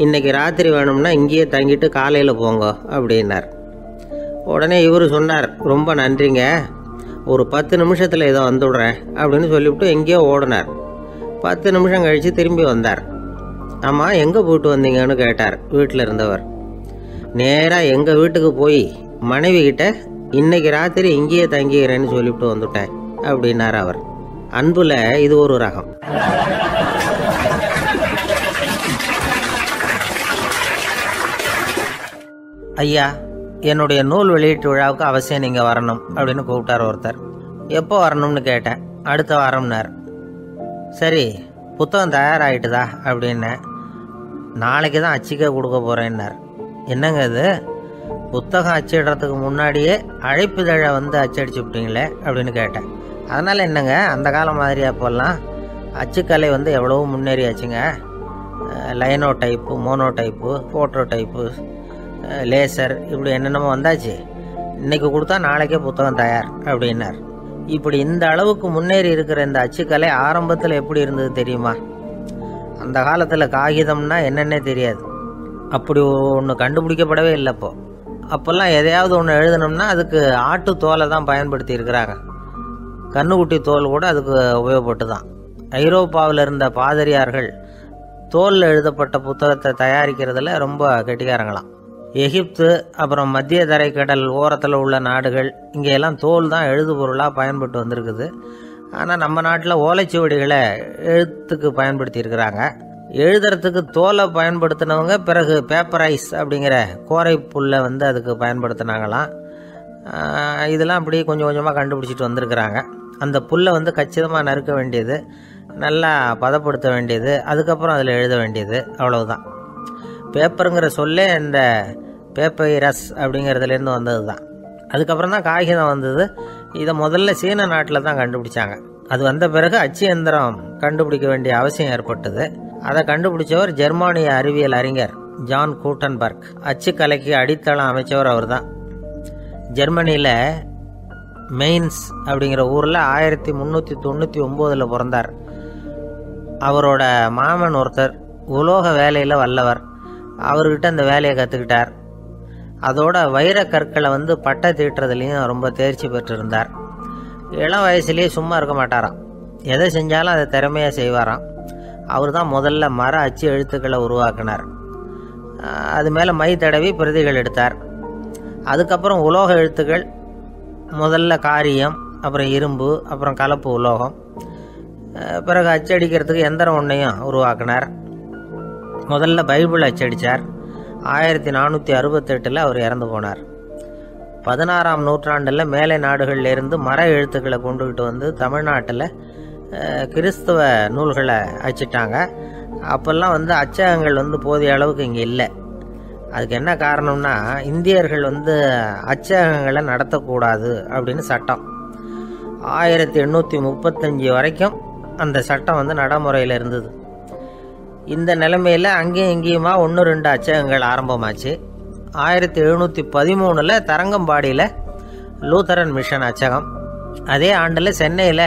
இன்றைக்கி ராத்திரி வேணும்னா இங்கேயே தங்கிட்டு காலையில் போங்க அப்படின்னார். உடனே இவர் சொன்னார், ரொம்ப நன்றிங்க, ஒரு 10 நிமிஷத்தில் இதை வந்துவிடுறேன் அப்படின்னு சொல்லிவிட்டு எங்கேயோ ஓடினார். 10 நிமிஷம் கழித்து திரும்பி வந்தார். ஆமாம், எங்கே போயிட்டு வந்தீங்கன்னு கேட்டார் வீட்டில் இருந்தவர். நேராக எங்கள் வீட்டுக்கு போய் மனைவி கிட்ட இன்றைக்கி ராத்திரி இங்கேயே தங்கிக்கிறேன்னு சொல்லிவிட்டு வந்துட்டேன் அப்படின்னார் அவர். அன்புல இது ஒரு ரகம். ஐயா, என்னுடைய நூல் வெளியீட்டு விழாவுக்கு அவசியம் நீங்கள் வரணும் அப்படின்னு கூப்பிட்டார் ஒருத்தர். எப்போ வரணும்னு கேட்டேன். அடுத்த வாரம்னார். சரி, புத்தகம் தயாராகிட்டுதா அப்படின்னு. நாளைக்கு தான் அச்சிக்க கொடுக்க போகிறேன்னார். என்னங்க இது, புத்தகம் அச்சிடுறதுக்கு முன்னாடியே அழைப்புதழை வந்து அச்சடிச்சு விட்டீங்களே அப்படின்னு கேட்டேன். அதனால் என்னங்க, அந்த காலம் மாதிரி அப்போல்லாம் அச்சுக்கலை வந்து எவ்வளவோ முன்னேறியாச்சுங்க. Linotype, monotype, phototype, laser, இப்படி என்னென்னமோ வந்தாச்சு. இன்றைக்கி கொடுத்தா நாளைக்கே புத்தகம் தயார் அப்படின்னார். இப்படி இந்த அளவுக்கு முன்னேறி இருக்கிற இந்த அச்சுக்கலை ஆரம்பத்தில் எப்படி இருந்தது தெரியுமா? அந்த காலத்தில் காகிதம்னா என்னென்னே தெரியாது. அப்படி ஒன்று கண்டுபிடிக்கப்படவே இல்லை. அப்போல்லாம் எதையாவது ஒன்று எழுதணும்னா அதுக்கு ஆட்டு தோலை தான் பயன்படுத்தி இருக்கிறாங்க. கண்ணுக்குட்டி தோல் கூட அதுக்கு உபயோகப்பட்டு தான். ஐரோப்பாவில் இருந்த பாதிரியார்கள் தோலில் எழுதப்பட்ட புத்தகத்தை தயாரிக்கிறதுல ரொம்ப கெட்டிக்காரங்களாம். எகிப்து, அப்புறம் மத்திய தரைக்கடல் ஓரத்தில் உள்ள நாடுகள், இங்கெல்லாம் தோல் தான் எழுதுபொருளாக பயன்பட்டு வந்திருக்குது. ஆனால் நம்ம நாட்டில் ஓலைச்சுவடிகளை எழுத்துக்கு பயன்படுத்தி இருக்கிறாங்க. எழுதுறதுக்கு தோலை பயன்படுத்தினவங்க பிறகு பேப்பரைஸ் அப்படிங்கிற கோரை புல்லை வந்து அதுக்கு பயன்படுத்தினாங்களாம். இதெல்லாம் அப்படி கொஞ்சம் கொஞ்சமாக கண்டுபிடிச்சிட்டு வந்திருக்கிறாங்க. அந்த புல்லை வந்து கச்சிதமாக நறுக்க வேண்டியது, நல்லா பதப்படுத்த வேண்டியது, அதுக்கப்புறம் அதில் எழுத வேண்டியது, அவ்வளவுதான். பேப்பருங்கிற சொல்லே இந்த பேப்பைரஸ் அப்படிங்கிறதுலேருந்து வந்தது தான். அதுக்கப்புறம் தான் காகிதம் வந்தது. இதை முதல்ல சீன நாட்டில் தான் கண்டுபிடிச்சாங்க. அது வந்த பிறகு அச்சு எந்திரம் கண்டுபிடிக்க வேண்டிய அவசியம் ஏற்பட்டது. அதை கண்டுபிடிச்சவர் ஜெர்மானிய அறிவியல் அறிஞர் ஜான் கூட்டன்பர்க். அச்சுக்கலைக்கு அடித்தளம் அமைச்சவர் அவர் தான். ஜெர்மனியில் மெயின்ஸ் அப்படிங்கிற ஊரில் 1399 பிறந்தார். அவரோட மாமன் ஒருத்தர் உலோக வேலையில் வல்லவர். அவர்கிட்ட அந்த வேலையை கற்றுக்கிட்டார். அதோட வைர கற்களை வந்து பட்டை தீட்டுறதுலேயும் ரொம்ப தேர்ச்சி பெற்றிருந்தார். இளம் வயசுலேயே சும்மா இருக்க மாட்டாராம். எதை செஞ்சாலும் அதை திறமையாக செய்வாராம். அவர் தான் முதல்ல மர அச்சு எழுத்துக்களை உருவாக்கினார். அது மேலே மை தடவி பிரதிகள் எடுத்தார். அதுக்கப்புறம் உலோக எழுத்துக்கள், முதல்ல காரியம், அப்புறம் இரும்பு, அப்புறம் கலப்பு உலோகம், பிறகு அச்சடிக்கிறதுக்கு எந்திரம் ஒன்றையும் உருவாக்கினார். முதல்ல பைபிள் அச்சடித்தார். 1468 அவர் இறந்து போனார். 16ஆம் நூற்றாண்டில் மேலை நாடுகள்லேருந்து மர எழுத்துக்களை கொண்டுக்கிட்டு வந்து தமிழ்நாட்டில் கிறிஸ்துவ நூல்களை அச்சிட்டாங்க. அப்போல்லாம் அச்சகங்கள் போதிய அளவுக்கு இங்கே இல்லை. அதுக்கு என்ன காரணம்னா, இந்தியர்கள் அச்சகங்களை நடத்தக்கூடாது அப்படின்னு சட்டம். 1835 வரைக்கும் அந்த சட்டம் நடைமுறையில் இருந்தது. இந்த நிலைமையில் அங்கேயும் இங்கேயுமா 1-2 அச்சகங்கள் ஆரம்பமாச்சு. 1713 தரங்கம்பாடியில் லூத்தரன் மிஷன் அச்சகம், அதே ஆண்டில் சென்னையில்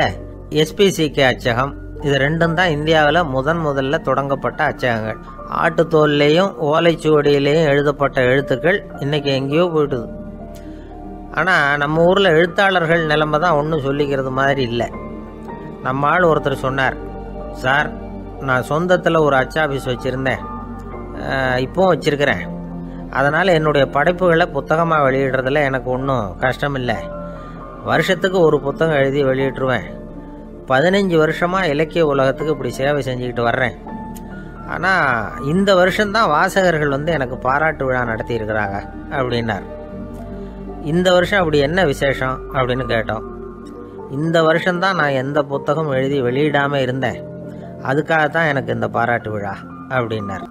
SPCK அச்சகம். இது ரெண்டும் தான் இந்தியாவில் முதல்ல தொடங்கப்பட்ட அச்சகங்கள். ஆட்டுத்தோல்லையும் ஓலைச்சுவடியிலையும் எழுதப்பட்ட எழுத்துக்கள் இன்றைக்கி எங்கேயோ போயிட்டுது. ஆனால் நம்ம ஊரில் எழுத்தாளர்கள் நிலைமை தான் ஒன்றும் சொல்லிக்கிறது மாதிரி இல்லை. நம்ம ஆள் ஒருத்தர் சொன்னார், சார் நான் சொந்தத்தில் ஒரு அச்சாபீஸ் வச்சுருந்தேன், இப்போவும் வச்சுருக்கிறேன். அதனால் என்னுடைய படைப்புகளை புத்தகமாக வெளியிடுறதுல எனக்கு ஒன்றும் கஷ்டம் இல்லை. வருஷத்துக்கு ஒரு புத்தகம் எழுதி வெளியிட்டுருவேன். 15 வருஷமாக இலக்கிய உலகத்துக்கு இப்படி சேவை செஞ்சுக்கிட்டு வர்றேன். ஆனால் இந்த வருஷம்தான் வாசகர்கள் எனக்கு பாராட்டு விழா நடத்தியிருக்கிறாங்க அப்படின்னார். இந்த வருஷம் அப்படி என்ன விசேஷம் அப்படின்னு கேட்டோம். இந்த வருஷம்தான் நான் எந்த புத்தகம் எழுதி வெளியிடாமல் இருந்தேன், அதுக்காகத்தான் எனக்கு இந்த பாராட்டு விழா அப்படின்னார்.